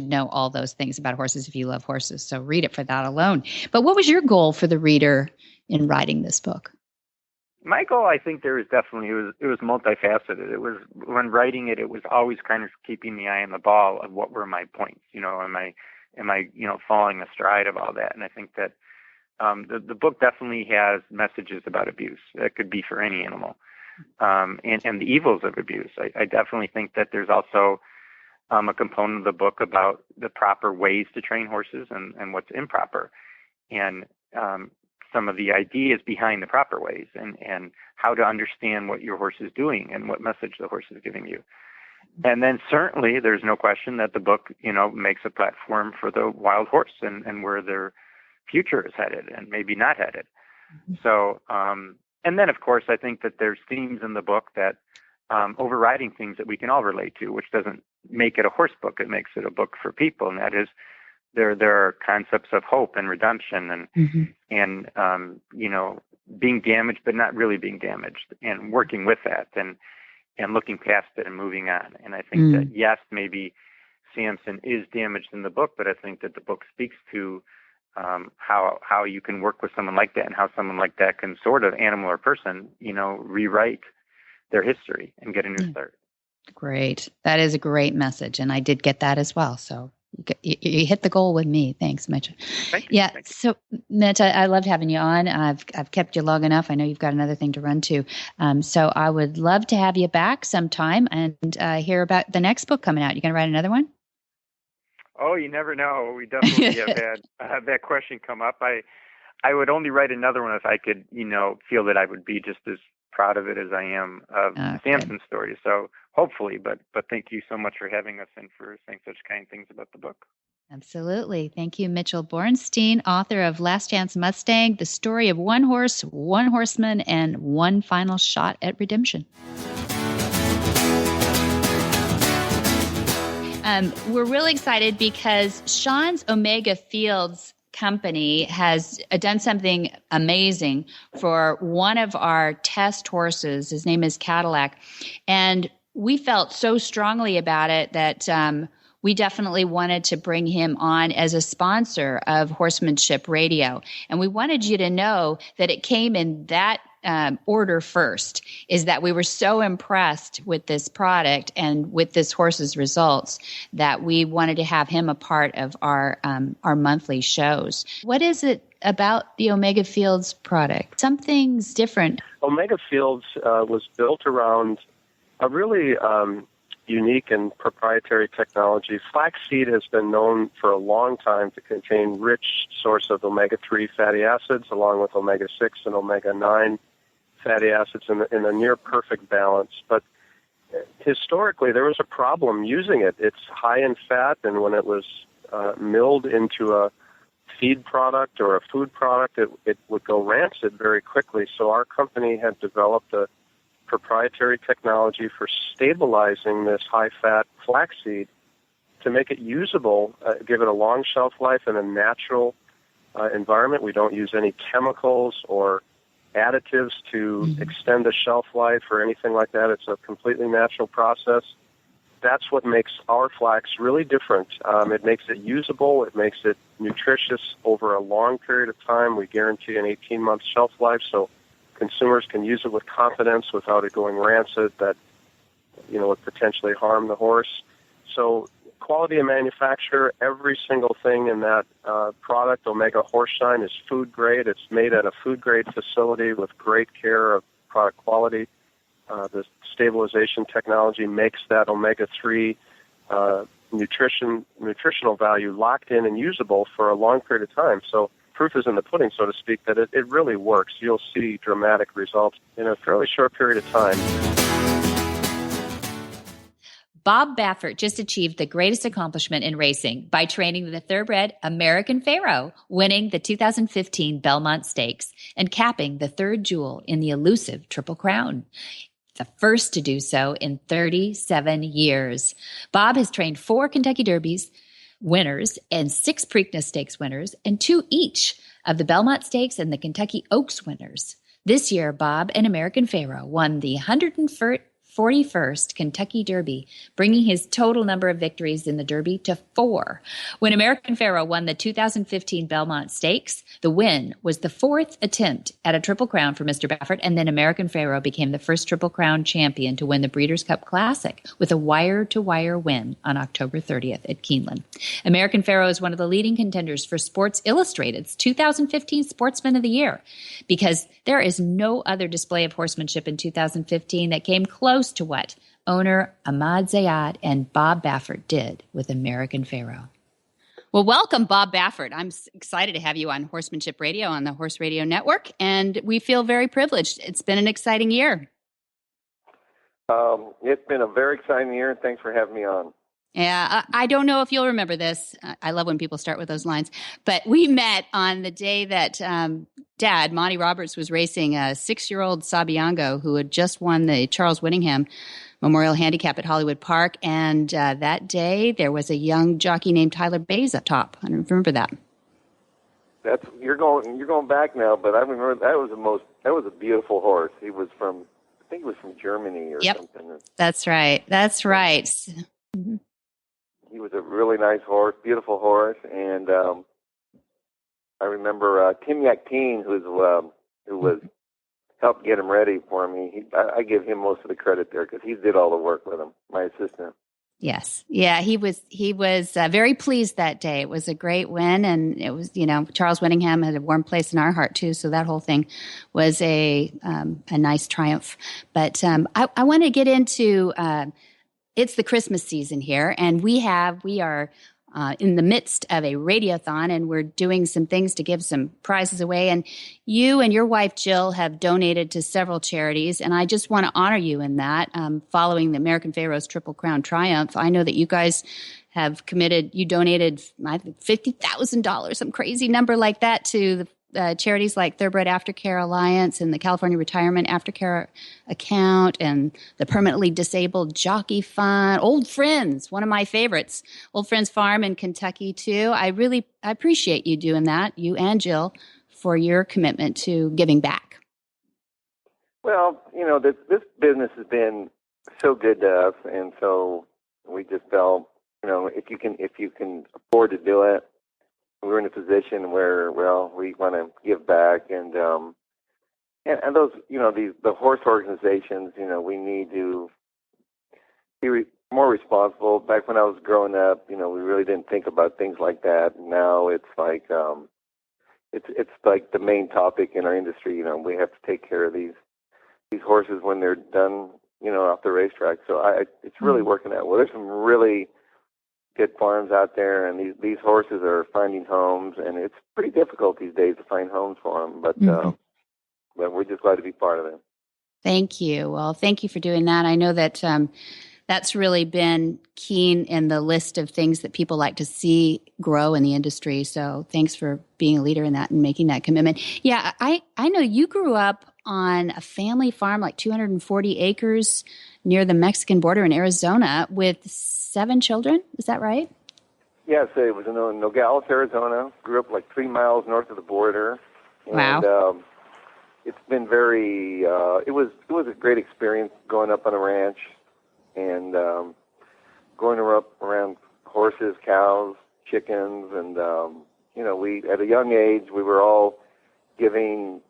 B: know all those things about horses if you love horses. So read it for that alone. But what was your goal for the reader in writing this book?
E: My goal, I think there was definitely, it was multifaceted. It was, when writing it, it was always kind of keeping the eye on the ball of what were my points, am I, falling astride of all that? And I think that the book definitely has messages about abuse. That could be for any animal, and the evils of abuse. I definitely think that there's also a component of the book about the proper ways to train horses and what's improper, and some of the ideas behind the proper ways, and how to understand what your horse is doing and what message the horse is giving you. And then certainly there's no question that the book, makes a platform for the wild horse and where their future is headed and maybe not headed. Mm-hmm. So, and then of course, I think that there's themes in the book that overriding things that we can all relate to, which doesn't make it a horse book. It makes it a book for people. And that is, there are concepts of hope and redemption and being damaged, but not really being damaged, and working with that and looking past it and moving on. And I think that, yes, maybe Samson is damaged in the book, but I think that the book speaks to how you can work with someone like that and how someone like that can sort of, animal or person, rewrite their history and get a new start.
B: Great. That is a great message. And I did get that as well. So you hit the goal with me. Thanks, Mitch.
E: Thank you.
B: Yeah. So, Mitch, I loved having you on. I've kept you long enough. I know you've got another thing to run to. So I would love to have you back sometime and hear about the next book coming out. You going to write another one?
E: Oh, you never know. We definitely have had that question come up. I would only write another one if I could, feel that I would be just as proud of it as I am of Samson's story. So hopefully, but thank you so much for having us and for saying such kind things about the book.
B: Absolutely. Thank you, Mitchell Bornstein, author of Last Chance Mustang, the story of one horse, one horseman, and one final shot at redemption. We're really excited because Sean's Omega Fields company has done something amazing for one of our test horses. His name is Cadillac. And we felt so strongly about it that we definitely wanted to bring him on as a sponsor of Horsemanship Radio. And we wanted you to know that it came in that order first, is that we were so impressed with this product and with this horse's results that we wanted to have him a part of our monthly shows. What is it about the Omega Fields product? Something's different.
F: Omega Fields was built around a really unique and proprietary technology. Flaxseed has been known for a long time to contain rich source of omega-3 fatty acids, along with omega-6 and omega-9 fatty acids in a near perfect balance. But historically, there was a problem using it. It's high in fat, and when it was milled into a feed product or a food product, it would go rancid very quickly. So our company had developed a proprietary technology for stabilizing this high-fat flaxseed to make it usable, give it a long shelf life in a natural environment. We don't use any chemicals or additives to extend the shelf life or anything like that. It's a completely natural process. That's what makes our flax really different. It makes it usable. It makes it nutritious over a long period of time. We guarantee an 18-month shelf life, so consumers can use it with confidence without it going rancid that, would potentially harm the horse. So quality of manufacture, every single thing in that product, Omega Horse Shine, is food grade. It's made at a food grade facility with great care of product quality. The stabilization technology makes that omega-3 nutritional value locked in and usable for a long period of time. So proof is in the pudding, so to speak, that it really works. You'll see dramatic results in a fairly short period of time.
B: Bob Baffe just achieved the greatest accomplishment in racing by training the thoroughbred American Pharoah, winning the 2015 Belmont Stakes and capping the third jewel in the elusive Triple Crown. The first to do so in 37 years. Bob has trained 4 Kentucky Derbies winners and 6 Preakness Stakes winners and 2 each of the Belmont Stakes and the Kentucky Oaks winners. This year, Bob and American Pharoah won the 141st Kentucky Derby, bringing his total number of victories in the Derby to 4. When American Pharoah won the 2015 Belmont Stakes, the win was the 4th attempt at a Triple Crown for Mr. Baffe, and then American Pharoah became the first Triple Crown champion to win the Breeders' Cup Classic with a wire-to-wire win on October 30th at Keeneland. American Pharoah is one of the leading contenders for Sports Illustrated's 2015 Sportsman of the Year, because there is no other display of horsemanship in 2015 that came close to what owner Ahmad Zayat and Bob Baffe did with American Pharoah.
G: Well, welcome, Bob Baffe. I'm excited to have you on Horsemanship Radio on the Horse Radio Network, and we feel very privileged. It's been an exciting year.
H: It's been a very exciting year, and thanks for having me on.
G: Yeah, I don't know if you'll remember this. I love when people start with those lines. But we met on the day that Dad, Monty Roberts, was racing a 6-year-old Sabiango who had just won the Charles Whittingham Memorial Handicap at Hollywood Park. And that day, there was a young jockey named Tyler Bays up top. I don't remember that.
H: You're going back now, but I remember that was a beautiful horse. He was from, I think it was from Germany or something.
G: That's right. That's right. Mm-hmm.
H: He was a really nice horse, beautiful horse, and I remember Tim Yakteen, who was helped get him ready for me. I give him most of the credit there because he did all the work with him, my assistant.
G: Yes, yeah, he was very pleased that day. It was a great win, and it was Charles Whittingham had a warm place in our heart too. So that whole thing was a nice triumph. But I want to get into. It's the Christmas season here, and we are in the midst of a radiothon, and we're doing some things to give some prizes away. And you and your wife, Jill, have donated to several charities, and I just want to honor you in that. Following the American Pharoah's Triple Crown triumph, I know that you guys have committed, you donated, I think, $50,000, some crazy number like that, to the charities like Thoroughbred Aftercare Alliance and the California Retirement Aftercare Account and the Permanently Disabled Jockey Fund. Old Friends, one of my favorites. Old Friends Farm in Kentucky, too. I appreciate you doing that, you and Jill, for your commitment to giving back.
H: Well, this business has been so good to us, and so we just felt, if you can afford to do it, we're in a position where, we want to give back, and those, the horse organizations, we need to be more responsible. Back when I was growing up, we really didn't think about things like that. Now it's like, it's like the main topic in our industry. We have to take care of these horses when they're done, off the racetrack. So it's really working out well. There's some really good farms out there, and these horses are finding homes, and it's pretty difficult these days to find homes for them, but we're just glad to be part of it.
G: Thank you. Well, thank you for doing that. I know that that's really been keen in the list of things that people like to see grow in the industry, so thanks for being a leader in that and making that commitment. Yeah, I know you grew up on a family farm, like 240 acres near the Mexican border in Arizona with 7 children. Is that right?
H: Yes, it was in Nogales, Arizona. Grew up like 3 miles north of the border.
G: Wow.
H: And it's been very, it was a great experience growing up on a ranch and growing up around horses, cows, chickens, and, we, at a young age, we were all giving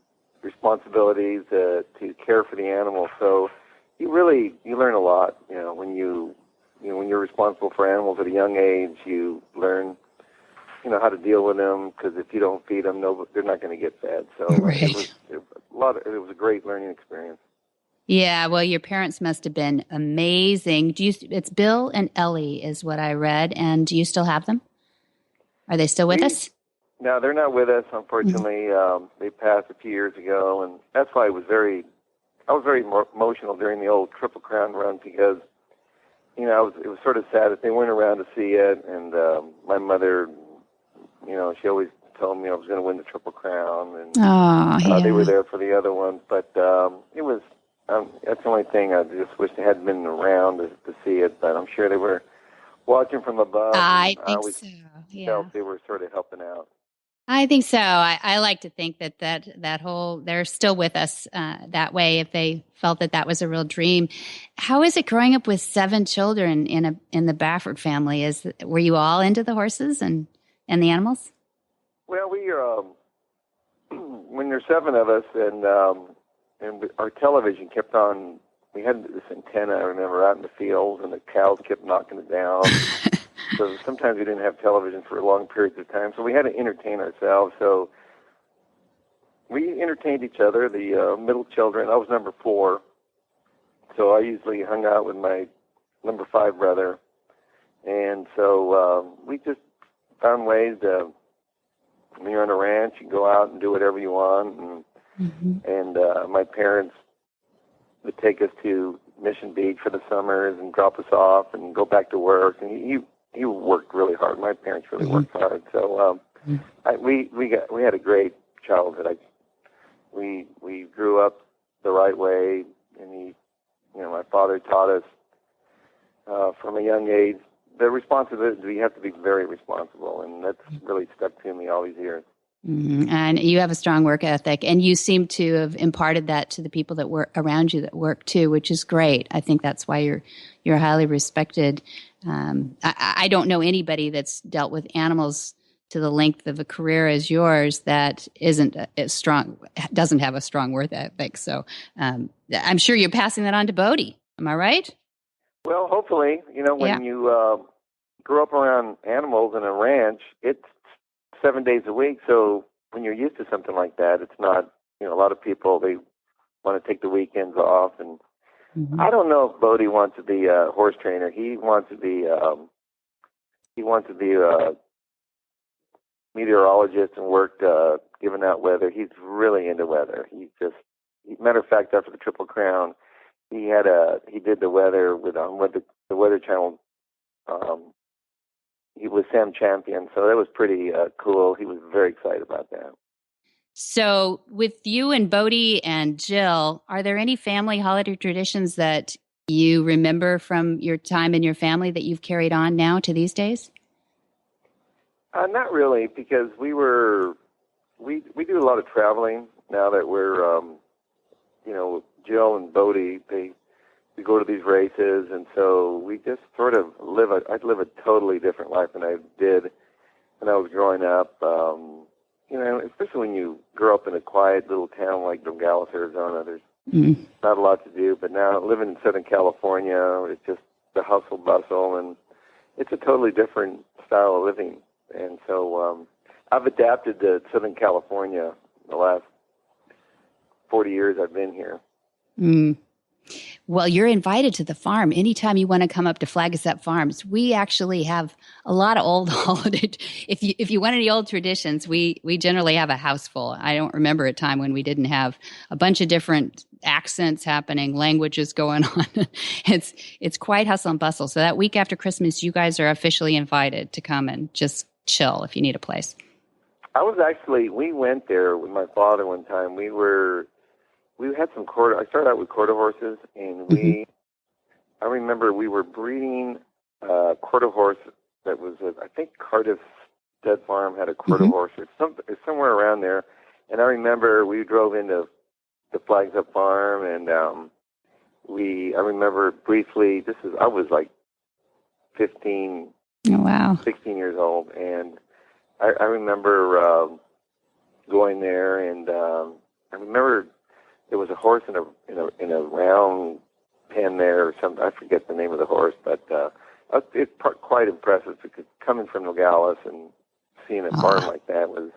H: responsibilities to care for the animals. So you learn a lot, when when you're responsible for animals at a young age, you learn, how to deal with them, because if you don't feed them, they're not going to get fed. So
G: Right.
H: it was a great learning experience.
G: Yeah, well, your parents must have been amazing. It's Bill and Ellie is what I read, and do you still have them? Are they still with us?
H: No, they're not with us, unfortunately. They passed a few years ago, and that's why I was very emotional during the old Triple Crown run, because, it was sort of sad that they weren't around to see it, and my mother, she always told me I was going to win the Triple Crown, and they were there for the other one, but it was, that's the only thing. I just wish they hadn't been around to see it, but I'm sure they were watching from above.
G: I think so. Yeah.
H: Felt they were sort of helping out.
G: I think so. I like to think that whole, they're still with us that way if they felt that was a real dream. How is it growing up with 7 children in the Baffe family? Were you all into the horses and the animals?
H: Well, we when there's 7 of us, and our television kept on. We had this antenna, I remember, out in the fields, and the cows kept knocking it down. So sometimes we didn't have television for long periods of time, so we had to entertain ourselves. So we entertained each other, the middle children. I was number 4, so I usually hung out with my number 5 brother. And so we just found ways to, when you're on a ranch, you go out and do whatever you want. And my parents would take us to Mission Beach for the summers and drop us off and go back to work. And he worked really hard. My parents really worked hard. So we had a great childhood. We grew up the right way, and my father taught us from a young age the responsibility. You have to be very responsible, and that's really stuck to me all these years.
G: Mm-hmm. And you have a strong work ethic, and you seem to have imparted that to the people that were around you that work too, which is great. I think that's why you're highly respected. I don't know anybody that's dealt with animals to the length of a career as yours that isn't as strong, doesn't have a strong work ethic. So I'm sure you're passing that on to Bodie. Am I right?
H: Well, hopefully, when you grow up around animals in a ranch, it's 7 days a week. So when you're used to something like that, it's not, a lot of people, they want to take the weekends off. And I don't know if Bodie wants to be a horse trainer. He wants to be a meteorologist and work giving out weather. He's really into weather. Matter of fact, after the Triple Crown, he did the weather with the Weather Channel. He was Sam Champion, so that was pretty cool. He was very excited about that.
G: So with you and Bodie and Jill, are there any family holiday traditions that you remember from your time in your family that you've carried on now to these days?
H: Not really, because we do a lot of traveling now that we're, Jill and Bodie, we go to these races, and so we just sort of I'd live a totally different life than I did when I was growing up. Especially when you grow up in a quiet little town like Nogales, Arizona, there's not a lot to do. But now living in Southern California, it's just the hustle bustle, and it's a totally different style of living. And so I've adapted to Southern California the last 40 years I've been here.
G: Well, you're invited to the farm anytime you want to come up to Flagstaff Farms. We actually have a lot of old holiday. If you want any old traditions, we generally have a house full. I don't remember a time when we didn't have a bunch of different accents happening, languages going on. It's quite hustle and bustle. So that week after Christmas, you guys are officially invited to come and just chill if you need a place.
H: We went there with my father one time. We we had some quarter. I started out with quarter horses, and I remember we were breeding a quarter horse that was, I think Cardiff Stud Farm had a quarter horse or somewhere around there. And I remember we drove into the Flags Up Farm, and I remember briefly, I was like 15,
G: Oh, wow.
H: 16 years old, and I remember going there, and I remember there was a horse in a round pen there or something. I forget the name of the horse, but it's quite impressive because coming from Nogales and seeing a farm like that was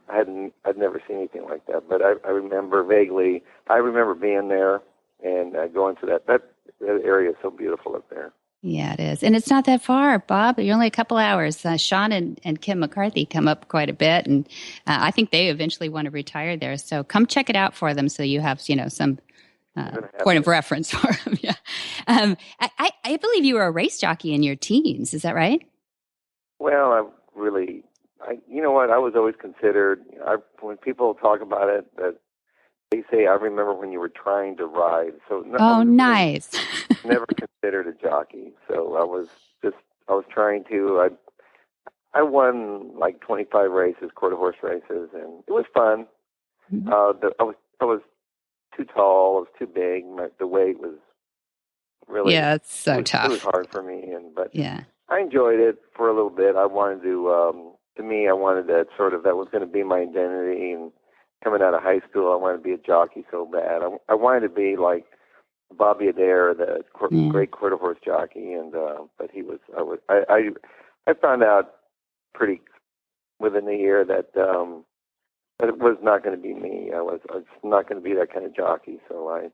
H: I'd never seen anything like that. But I remember vaguely. I remember being there and going to that area is so beautiful up there.
G: Yeah, it is. And it's not that far, Bob. You're only a couple hours. Sean and Kim McCarthy come up quite a bit, and I think they eventually want to retire there. So come check it out for them so you have, some point of reference for them. Yeah. I believe you were a race jockey in your teens. Is that right?
H: Well, you know what? I was always considered, when people talk about it, that they say, I remember when you were trying to ride. So
G: Nice.
H: Never considered a jockey. So I was trying to, I won like 25 races, quarter horse races, and it was fun. I was too tall. I was too big. The weight was really,
G: it's so tough.
H: It was hard for me, but
G: yeah.
H: I enjoyed it for a little bit. I wanted to me, I wanted that that was going to be my identity. And coming out of high school, I wanted to be a jockey so bad. I wanted to be like Bobby Adair, the great quarter horse jockey, and but he was. I found out pretty within a year that it was not going to be me. I was not going to be that kind of jockey. So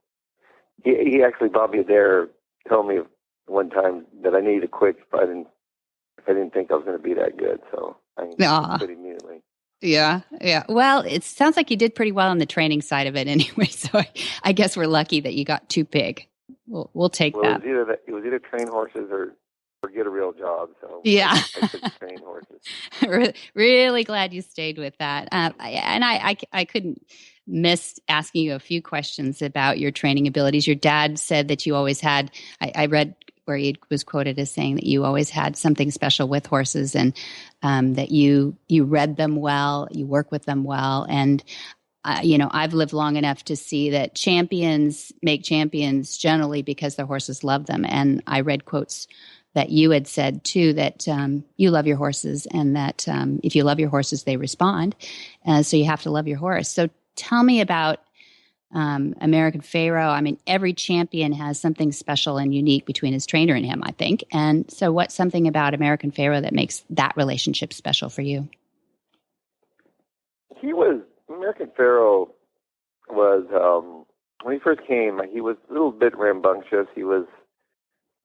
H: he actually, Bobby Adair told me one time that I needed to quit if I didn't think I was going to be that good. So I quit immediately.
G: Yeah. Well, it sounds like you did pretty well on the training side of it anyway. So I guess we're lucky that you got too big. We'll take that.
H: It was either train horses or get a real job. So
G: yeah,
H: I took train horses.
G: Really glad you stayed with that. I couldn't miss asking you a few questions about your training abilities. Your dad said that you always had. I read where he was quoted as saying that you always had something special with horses, and that you read them well, you work with them well, and I've lived long enough to see that champions make champions generally because their horses love them. And I read quotes that you had said too, that you love your horses, and that if you love your horses, they respond. So you have to love your horse. So tell me about American Pharoah. I mean, every champion has something special and unique between his trainer and him, I think. And so what's something about American Pharoah that makes that relationship special for you?
H: American Pharoah was, when he first came, he was a little bit rambunctious. He was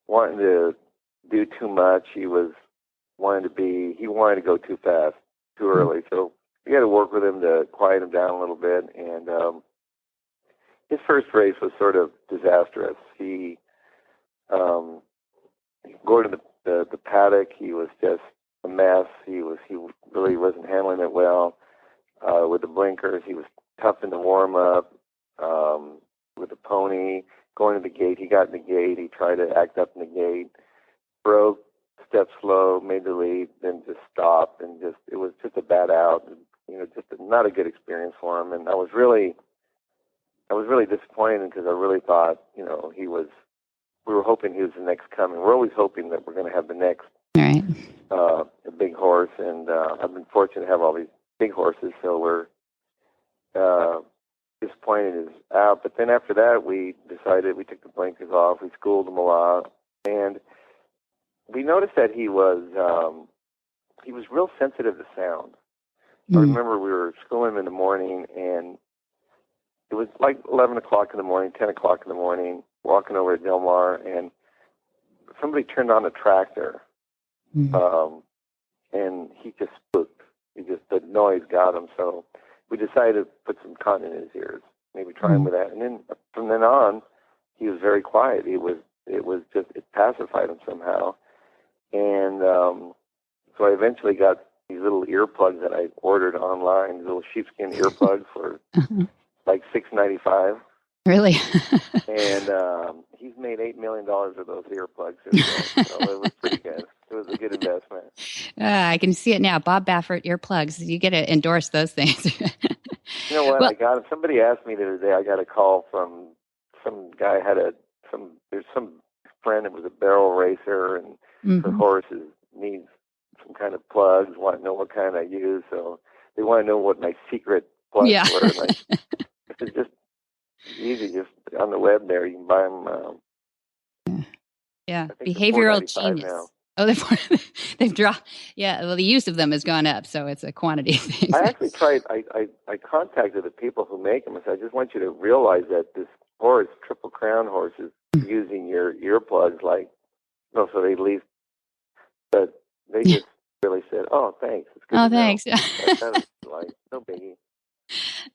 H: wanting to do too much. He wanted to go too fast, too early. So we had to work with him to quiet him down a little bit. And his first race was sort of disastrous. He going to the paddock, he was just a mess. He really wasn't handling it well. With the blinkers, he was tough in the warm up. With the pony, going to the gate, he got in the gate. He tried to act up in the gate, broke, stepped slow, made the lead, then just stopped, and it was just a bad out. Just not a good experience for him. And I was really disappointed because I really thought, we were hoping he was the next coming. We're always hoping that we're going to have the next a big horse, and I've been fortunate to have all these big horses, so we're disappointed is out. But then after that, we decided, we took the blinkers off, we schooled him a lot, and we noticed that he was real sensitive to sound. I remember we were schooling him in the morning, and it was like 11 o'clock in the morning, 10 o'clock in the morning, walking over to Del Mar, and somebody turned on a tractor, and he just spooked. The noise got him, so we decided to put some cotton in his ears, maybe try him with that. And then from then on, he was very quiet. It pacified him somehow. And so I eventually got these little earplugs that I ordered online, little sheepskin earplugs for like $6.95.
G: Really?
H: And he's made $8 million of those earplugs himself. So it was pretty good. It was a good investment.
G: I can see it now. Bob Baffert earplugs. You get to endorse those things.
H: You know what?
G: Well,
H: I got somebody asked me the other day. I got a call from some guy there's some friend that was a barrel racer, and her horses needs some kind of plugs. Want to know what kind I use, so they want to know what my secret plugs were. Like, it's just easy, just on the web there. You can buy them.
G: Yeah,
H: I think
G: behavioral
H: they're $4.95
G: genius.
H: now.
G: Oh, they've dropped. Yeah, well, the use of them has gone up, so it's a quantity thing.
H: I actually tried. I contacted the people who make them. I said, I just want you to realize that this horse, Triple Crown horse, is using your earplugs, like, no, so they leave. But they just really said, "Oh, thanks. It's good to know."
G: Thanks.
H: That's kind of like no biggie.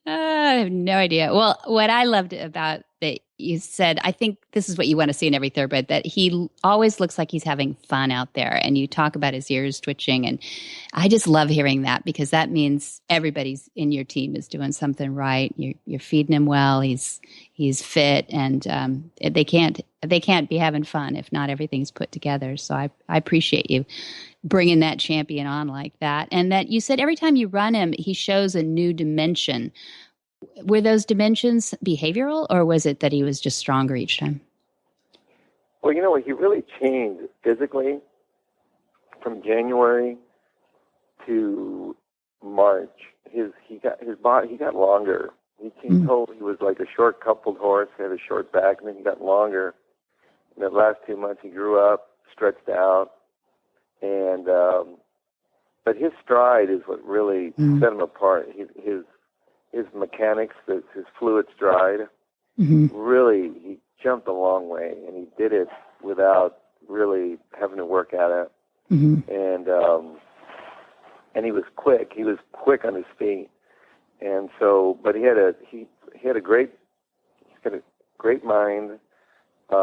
G: I have no idea. Well, what I loved about that you said, I think this is what you want to see in every thoroughbred, that he always looks like he's having fun out there. And you talk about his ears twitching. And I just love hearing that, because that means everybody's in your team is doing something right. You're feeding him well. He's fit, and they can't be having fun if not everything's put together. So I appreciate you bringing that champion on like that. And that you said every time you run him, he shows a new dimension. Were those dimensions behavioral, or was it that he was just stronger each time?
H: Well, you know what? He really changed physically from January to March. He got longer. He told he was like a short coupled horse. He had a short back, and then he got longer. In the last 2 months, he grew up, stretched out, and but his stride is what really set him apart. His mechanics, his fluid stride, really, he jumped a long way, and he did it without really having to work at it. And he was quick. He was quick on his feet, and so, but he had a great mind. He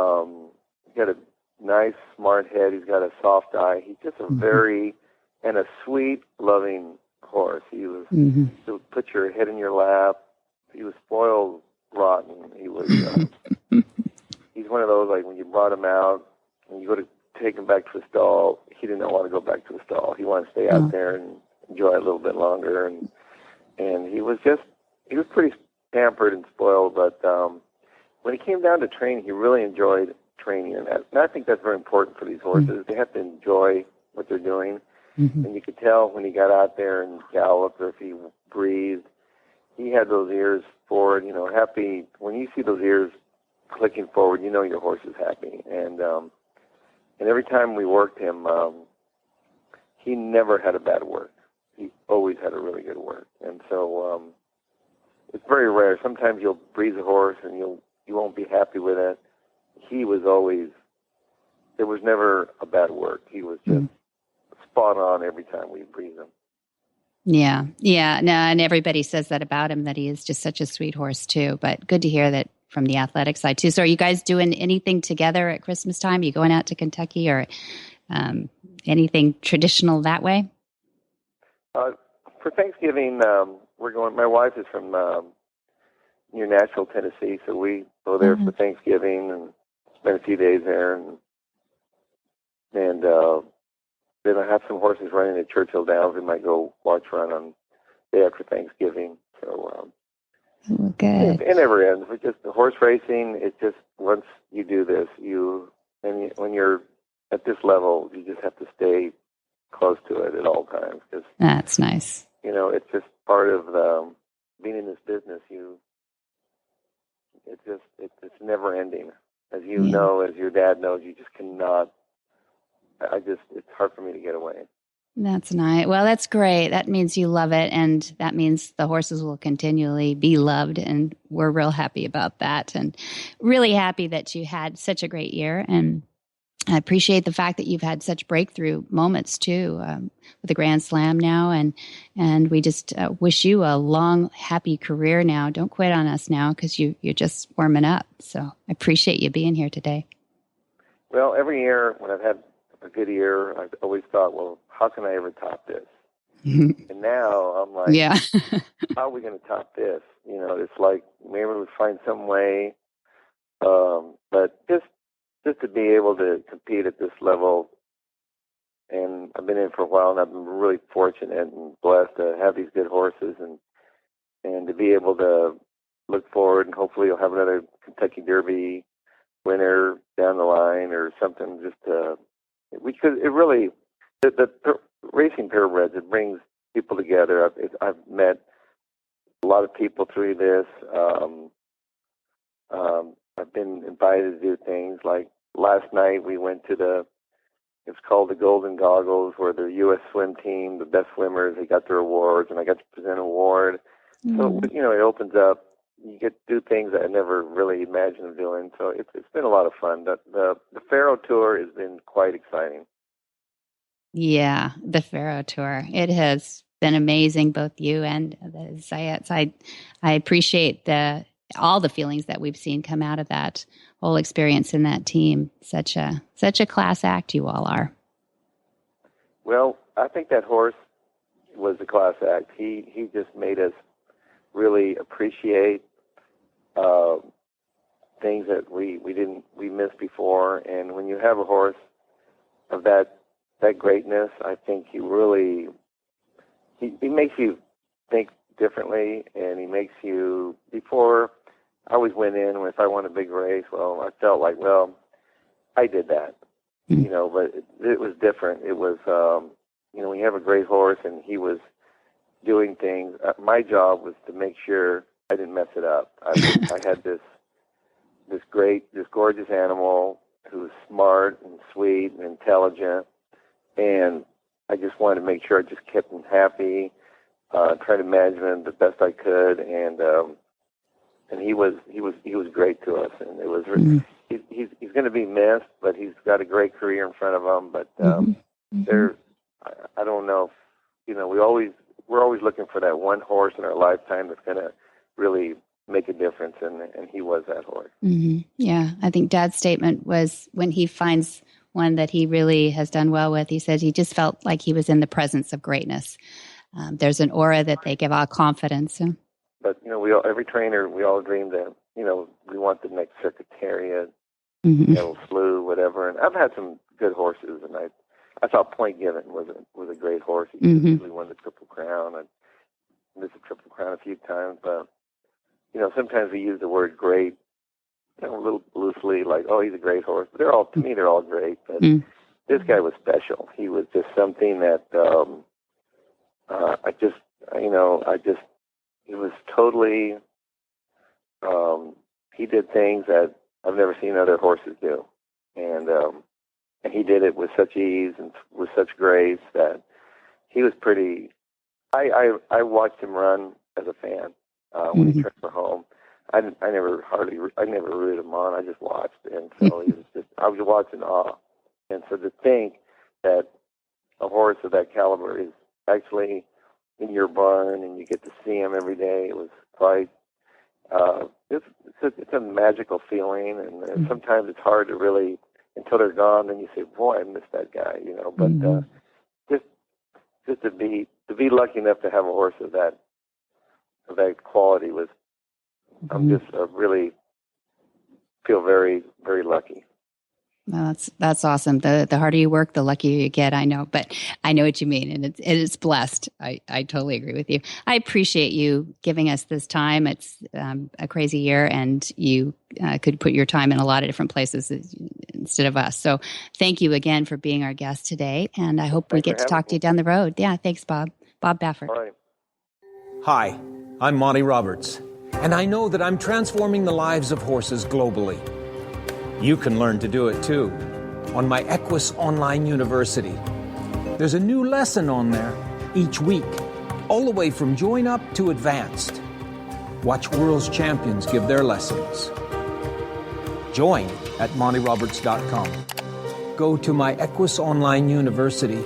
H: got a nice, smart head. He's got a soft eye. He's just a very and a sweet, loving horse. He was he would put your head in your lap. He was spoiled rotten. He was he's one of those, like, when you brought him out and you go to take him back to the stall, he did not want to go back to the stall. He wanted to stay out there and enjoy it a little bit longer, and he was pretty pampered and spoiled, but when he came down to train, he really enjoyed training, and I think that's very important for these horses. They have to enjoy what they're doing. And you could tell when he got out there and galloped, or if he breathed, he had those ears forward, happy. When you see those ears clicking forward, you know your horse is happy. And every time we worked him, he never had a bad work. He always had a really good work. And so it's very rare. Sometimes you'll breeze a horse and you won't be happy with it. He was always, there was never a bad work. He was just spot on every time we breeze him.
G: Yeah. No, and everybody says that about him, that he is just such a sweet horse too. But good to hear that from the athletic side too. So are you guys doing anything together at Christmas time? Are you going out to Kentucky, or anything traditional that way?
H: For Thanksgiving, we're going. My wife is from near Nashville, Tennessee, so we go there for Thanksgiving and spend a few days there, and then I have some horses running at Churchill Downs. We might go watch run on day after Thanksgiving. So
G: good.
H: It never ends. It's just the horse racing. It's just, once you do this, when you're at this level, you just have to stay close to it at all times. Cause,
G: that's nice.
H: It's just part of being in this business. It's never ending. As you know, as your dad knows, you just cannot. It's hard for me to get away.
G: That's nice. Well, that's great. That means you love it, and that means the horses will continually be loved, and we're real happy about that, and really happy that you had such a great year. And I appreciate the fact that you've had such breakthrough moments too, with the Grand Slam now, and we just wish you a long, happy career now. Don't quit on us now, because you're just warming up. So I appreciate you being here today.
H: Well, every year when I've had a good year, I've always thought, well, how can I ever top this? And now I'm like,
B: Yeah.
H: how are we going to top this? It's like maybe we find some way. But just to be able to compete at this level, and I've been in for a while, and I've been really fortunate and blessed to have these good horses, and to be able to look forward, and hopefully you'll have another Kentucky Derby winner down the line or something. Because it really, the racing purebreds, it brings people together. I've met a lot of people through this. I've been invited to do things like last night we went to it's called the Golden Goggles, where the U.S. swim team, the best swimmers, they got their awards, and I got to present an award. So, it opens up. You get to do things that I never really imagined of doing. So it's been a lot of fun. The Pharoah Tour has been quite exciting.
B: Yeah, the Pharoah Tour. It has been amazing, both you and the Zayats. I appreciate all the feelings that we've seen come out of that whole experience in that team. Such a class act you all are.
H: Well, I think that horse was a class act. He just made us really appreciate things that we missed before. And when you have a horse of that greatness, I think he makes you think differently, and he makes you, before I always went in, if I won a big race, well, I felt like, well, I did that, but it was different. It was, when you have a great horse and he was doing things, my job was to make sure I didn't mess it up. I had this gorgeous animal who was smart and sweet and intelligent, and I just wanted to make sure I just kept him happy, try to manage him the best I could, and he was great to us, and it was he's going to be missed, but he's got a great career in front of him. But I don't know if, we're always looking for that one horse in our lifetime that's going to really make a difference, and he was that horse.
B: Mm-hmm. Yeah, I think Dad's statement was, when he finds one that he really has done well with, he said he just felt like he was in the presence of greatness. There's an aura that they give out confidence. So.
H: But, every trainer, we all dream that, we want the next Secretariat, Slew, whatever. And I've had some good horses, and I thought Point Given was a great horse. He really won the Triple Crown. I missed the Triple Crown a few times, but, sometimes we use the word great, a little loosely, like, oh, he's a great horse. But to me, they're all great. But this guy was special. He was just something that he was totally, he did things that I've never seen other horses do. And he did it with such ease and with such grace that he was pretty, I watched him run as a fan when he turned for home. I never rooted him on. I just watched, and so I was watching awe. And so to think that a horse of that caliber is actually in your barn and you get to see him every day, it was quite. It's a magical feeling, and sometimes it's hard to really, until they're gone, then you say, "Boy, I miss that guy," But just to be lucky enough to have a horse of that quality was. I'm just really feel very, very lucky.
B: Well, that's awesome. The harder you work, the luckier you get. I know, but I know what you mean, and it's blessed. I totally agree with you. I appreciate you giving us this time. It's a crazy year, and you could put your time in a lot of different places instead of us. So thank you again for being our guest today, and I hope we get to talk to you down the road. Yeah, thanks, Bob. Bob Baffe.
H: All right.
I: Hi, I'm Monty Roberts, and I know that I'm transforming the lives of horses globally. You can learn to do it too on my Equus Online University. There's a new lesson on there each week, all the way from join up to advanced. Watch world's champions give their lessons. Join at montyroberts.com. Go to my Equus Online University.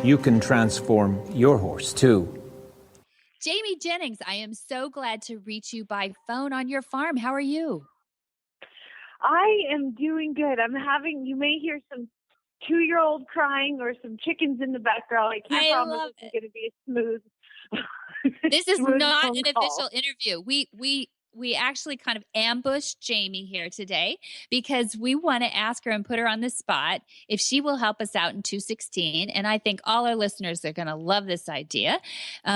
I: You can transform your horse too.
B: Jamie Jennings, I am so glad to reach you by phone on your farm. How are you?
J: I am doing good. You may hear some 2-year-old crying or some chickens in the background. I can't promise it's going to be a smooth.
B: This is
J: smooth
B: not
J: phone
B: an
J: call.
B: official interview. We actually kind of ambushed Jamie here today because we want to ask her and put her on the spot if she will help us out in 216. And I think all our listeners are going to love this idea.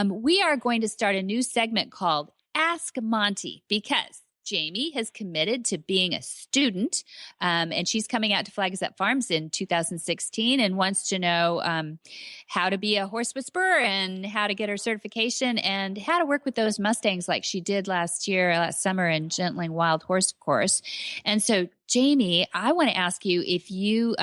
B: We are going to start a new segment called Ask Monty because Jamie has committed to being a student, and she's coming out to Flag Is Up Farms in 2016 and wants to know how to be a horse whisperer and how to get her certification and how to work with those Mustangs like she did last summer in Gentling Wild Horse Course. And so, Jamie, I want to ask you if you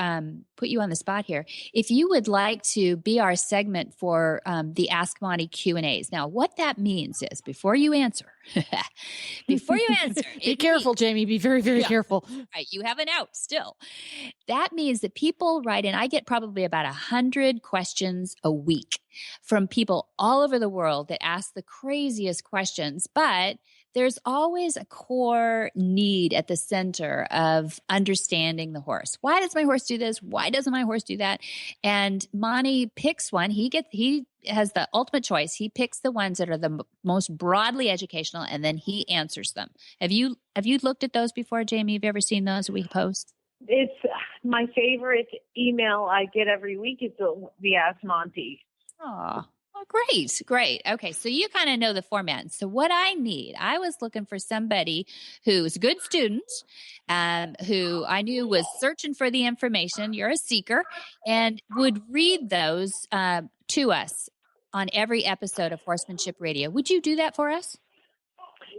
B: put you on the spot here, if you would like to be our segment for the Ask Monty Q&As. Now, what that means is before you answer, be
C: careful, Jamie. Be very, very careful.
B: Right, you have an out still. That means that people write in. I get probably about 100 questions a week from people all over the world that ask the craziest questions, but there's always a core need at the center of understanding the horse. Why does my horse do this? Why doesn't my horse do that? And Monty picks one. He has the ultimate choice. He picks the ones that are the most broadly educational, and then he answers them. Have you looked at those before, Jamie? Have you ever seen those we post?
J: It's my favorite email I get every week is the Ask Monty.
B: Oh, great. Okay, so you kind of know the format. So what I was looking for somebody who's a good student, who I knew was searching for the information. You're a seeker, and would read those to us on every episode of Horsemanship Radio. Would you do that for us?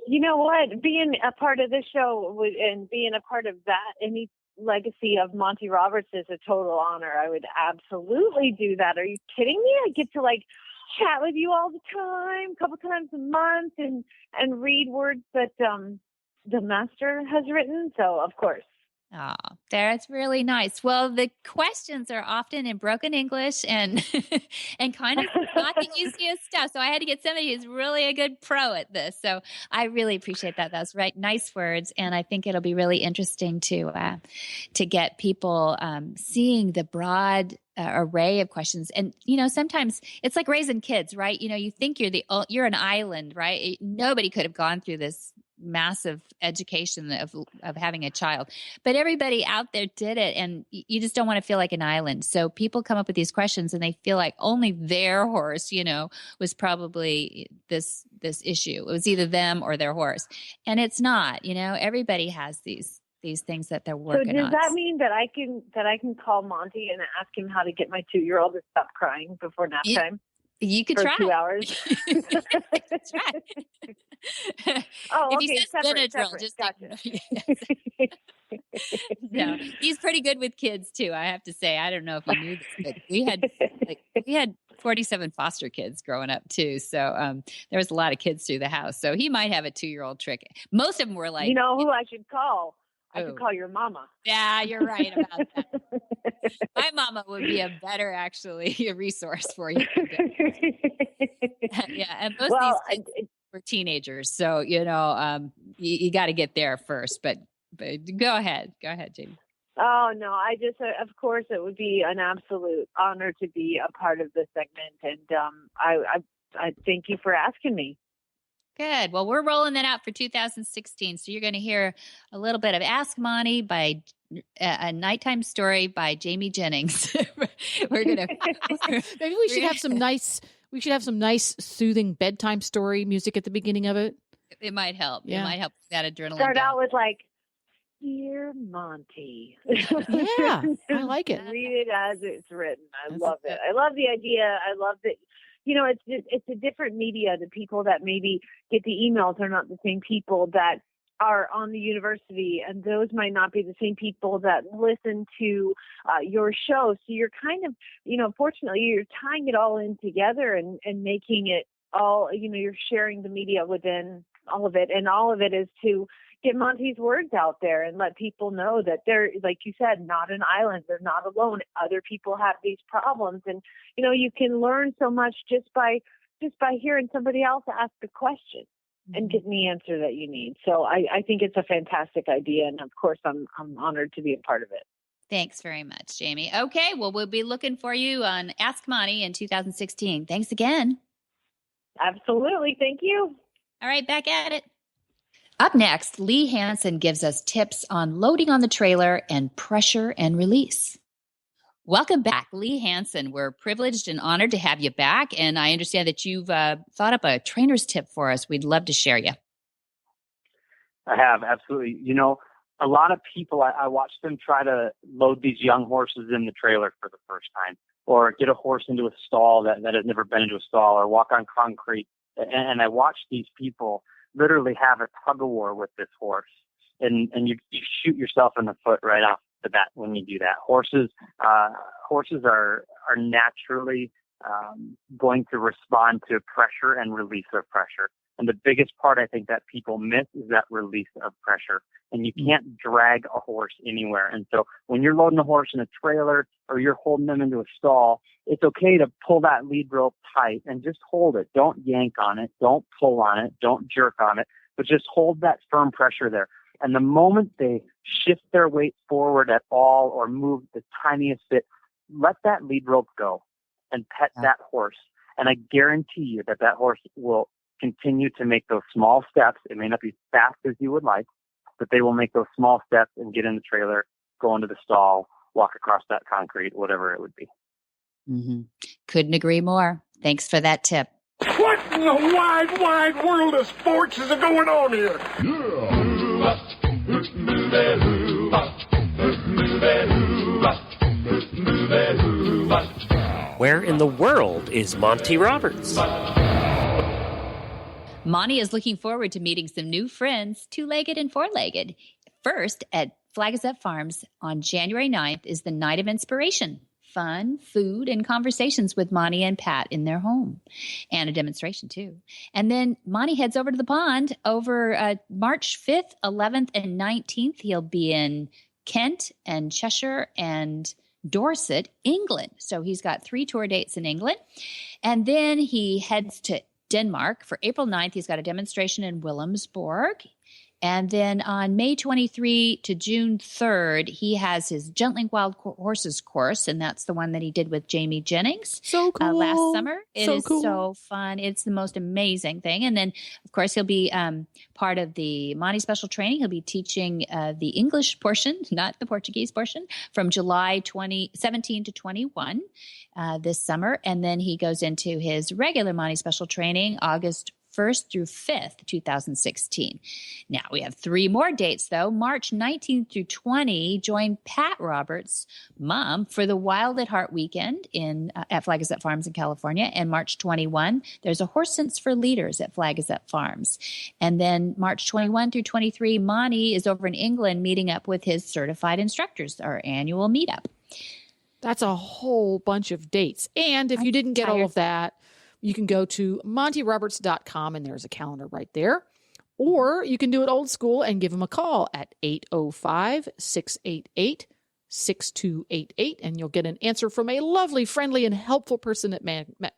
J: You know what? Being a part of this show and being a part of that, any legacy of Monty Roberts is a total honor. I would absolutely do that. Are you kidding me? I get to chat with you all the time, a couple times a month, and read words that the master has written. So, of course.
B: Oh, that's really nice. Well, the questions are often in broken English and kind of not the easiest stuff. So I had to get somebody who's really a good pro at this. So I really appreciate that. That's right. Nice words. And I think it'll be really interesting to get people seeing the broad array of questions. And, sometimes it's like raising kids, right? You think you're an island, right? Nobody could have gone through this massive education of having a child, but everybody out there did it, and you just don't want to feel like an island. So people come up with these questions and they feel like only their horse, was probably this issue. It was either them or their horse, and it's not. Everybody has these things that they're working on.
J: So does that mean that I can call Monty and ask him how to get my 2-year-old to stop crying before nap time?
B: You could
J: for
B: try
J: 2 hours.
B: That's right.
J: Oh,
B: if he says Benadryl, just
J: gotcha.
B: No, he's pretty good with kids too. I have to say, I don't know if you knew this, but we had 47 foster kids growing up too. So there was a lot of kids through the house. So he might have a 2-year-old trick. Most of them were like,
J: you know who I should call? I should call your mama.
B: Yeah, you're right about that. My mama would be a better, a resource for you. Yeah, and most of these kids were teenagers, so you got to get there first. But go ahead, Jamie.
J: Oh no, I just of course it would be an absolute honor to be a part of this segment, and I thank you for asking me.
B: Good. Well, we're rolling that out for 2016. So you're going to hear a little bit of Ask Monty by a nighttime story by Jamie Jennings. We're going to
C: maybe we should have some nice soothing bedtime story music at the beginning of it.
B: It might help. Yeah. It might help that adrenaline.
J: Start out with Dear Monty.
C: Yeah, I like it.
J: Read it as it's written. I love it. I love the idea. I love that. It's a different media. The people that maybe get the emails are not the same people that are on the university, and those might not be the same people that listen to your show. So you're kind of, fortunately, you're tying it all in together and making it all, you're sharing the media within all of it. And all of it is to get Monty's words out there and let people know that they're, like you said, not an island. They're not alone. Other people have these problems. And, you can learn so much just by hearing somebody else ask a question and getting the answer that you need. So I think it's a fantastic idea. And of course, I'm honored to be a part of it.
B: Thanks very much, Jamie. Okay, well, we'll be looking for you on Ask Monty in 2016. Thanks again.
J: Absolutely. Thank you.
B: All right, back at it. Up next, Lee Hansen gives us tips on loading on the trailer and pressure and release. Welcome back, Lee Hansen. We're privileged and honored to have you back, and I understand that you've thought up a trainer's tip for us. We'd love to share you.
K: I have, absolutely. You know, a lot of people, I watch them try to load these young horses in the trailer for the first time, or get a horse into a stall that has never been into a stall, or walk on concrete. And I watch these people literally have a tug of war with this horse. And you shoot yourself in the foot right off the bat when you do that. Horses are naturally going to respond to pressure and release of pressure. And the biggest part I think that people miss is that release of pressure. And you can't drag a horse anywhere. And so when you're loading a horse in a trailer or you're holding them into a stall, it's okay to pull that lead rope tight and just hold it. Don't yank on it. Don't pull on it. Don't jerk on it. But just hold that firm pressure there. And the moment they shift their weight forward at all or move the tiniest bit, let that lead rope go and pet that horse. And I guarantee you that horse will continue to make those small steps. It may not be fast as you would like, but they will make those small steps and get in the trailer, go into the stall, walk across that concrete, whatever it would be.
B: Mm-hmm. Couldn't agree more. Thanks for that tip.
L: What in the wide, wide world of sports is going on here?
A: Where in the world is Monty Roberts?
B: Monty is looking forward to meeting some new friends, two-legged and four-legged. First, at Flagazette Farms on January 9th is the Night of Inspiration. Fun, food, and conversations with Monty and Pat in their home. And a demonstration, too. And then Monty heads over to the pond over March 5th, 11th, and 19th. He'll be in Kent and Cheshire and Dorset, England. So he's got 3 tour dates in England. And then he heads to Denmark for April 9th. He's got a demonstration in Wilhelmsborg. And then on May 23 to June 3rd, he has his Gentling Wild Horses course, and that's the one that he did with Jamie Jennings.
C: So cool.
B: Last summer. It is
C: cool.
B: So fun. It's the most amazing thing. And then, of course, he'll be part of the Monty Special Training. He'll be teaching the English portion, not the Portuguese portion, from July 17 to 21 this summer. And then he goes into his regular Monty Special Training August 1st through 5th, 2016. Now, we have 3 more dates, though. March 19th through 20, join Pat Roberts' mom for the Wild at Heart weekend at Flagazette Farms in California. And March 21, there's a Horse Sense for Leaders at Flagazette Farms. And then March 21 through 23, Monty is over in England meeting up with his certified instructors, our annual meetup.
C: That's a whole bunch of dates. And if you didn't get all of that, you can go to montyroberts.com and there's a calendar right there. Or you can do it old school and give him a call at 805-688-6288 and you'll get an answer from a lovely, friendly, and helpful person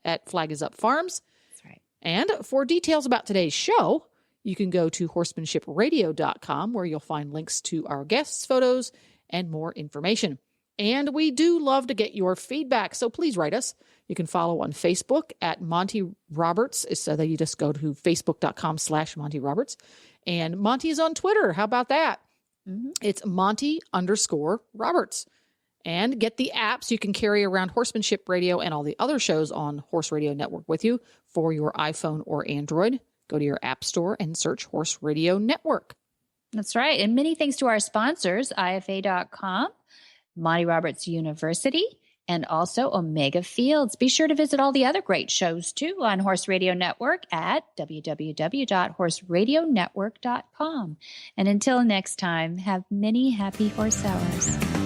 C: at Flag is Up Farms.
B: That's right.
C: And for details about today's show, you can go to horsemanshipradio.com where you'll find links to our guests' photos and more information. And we do love to get your feedback, so please write us. You can follow on Facebook at Monty Roberts. So that you just go to facebook.com/Monty Roberts. And Monty is on Twitter. How about that? Mm-hmm. It's Monty_Roberts. And get the app so you can carry around Horsemanship Radio and all the other shows on Horse Radio Network with you for your iPhone or Android. Go to your app store and search Horse Radio Network.
B: That's right. And many thanks to our sponsors, IFA.com, Monty Roberts University, and also Omega Fields. Be sure to visit all the other great shows, too, on Horse Radio Network at www.horseradionetwork.com. And until next time, have many happy horse hours.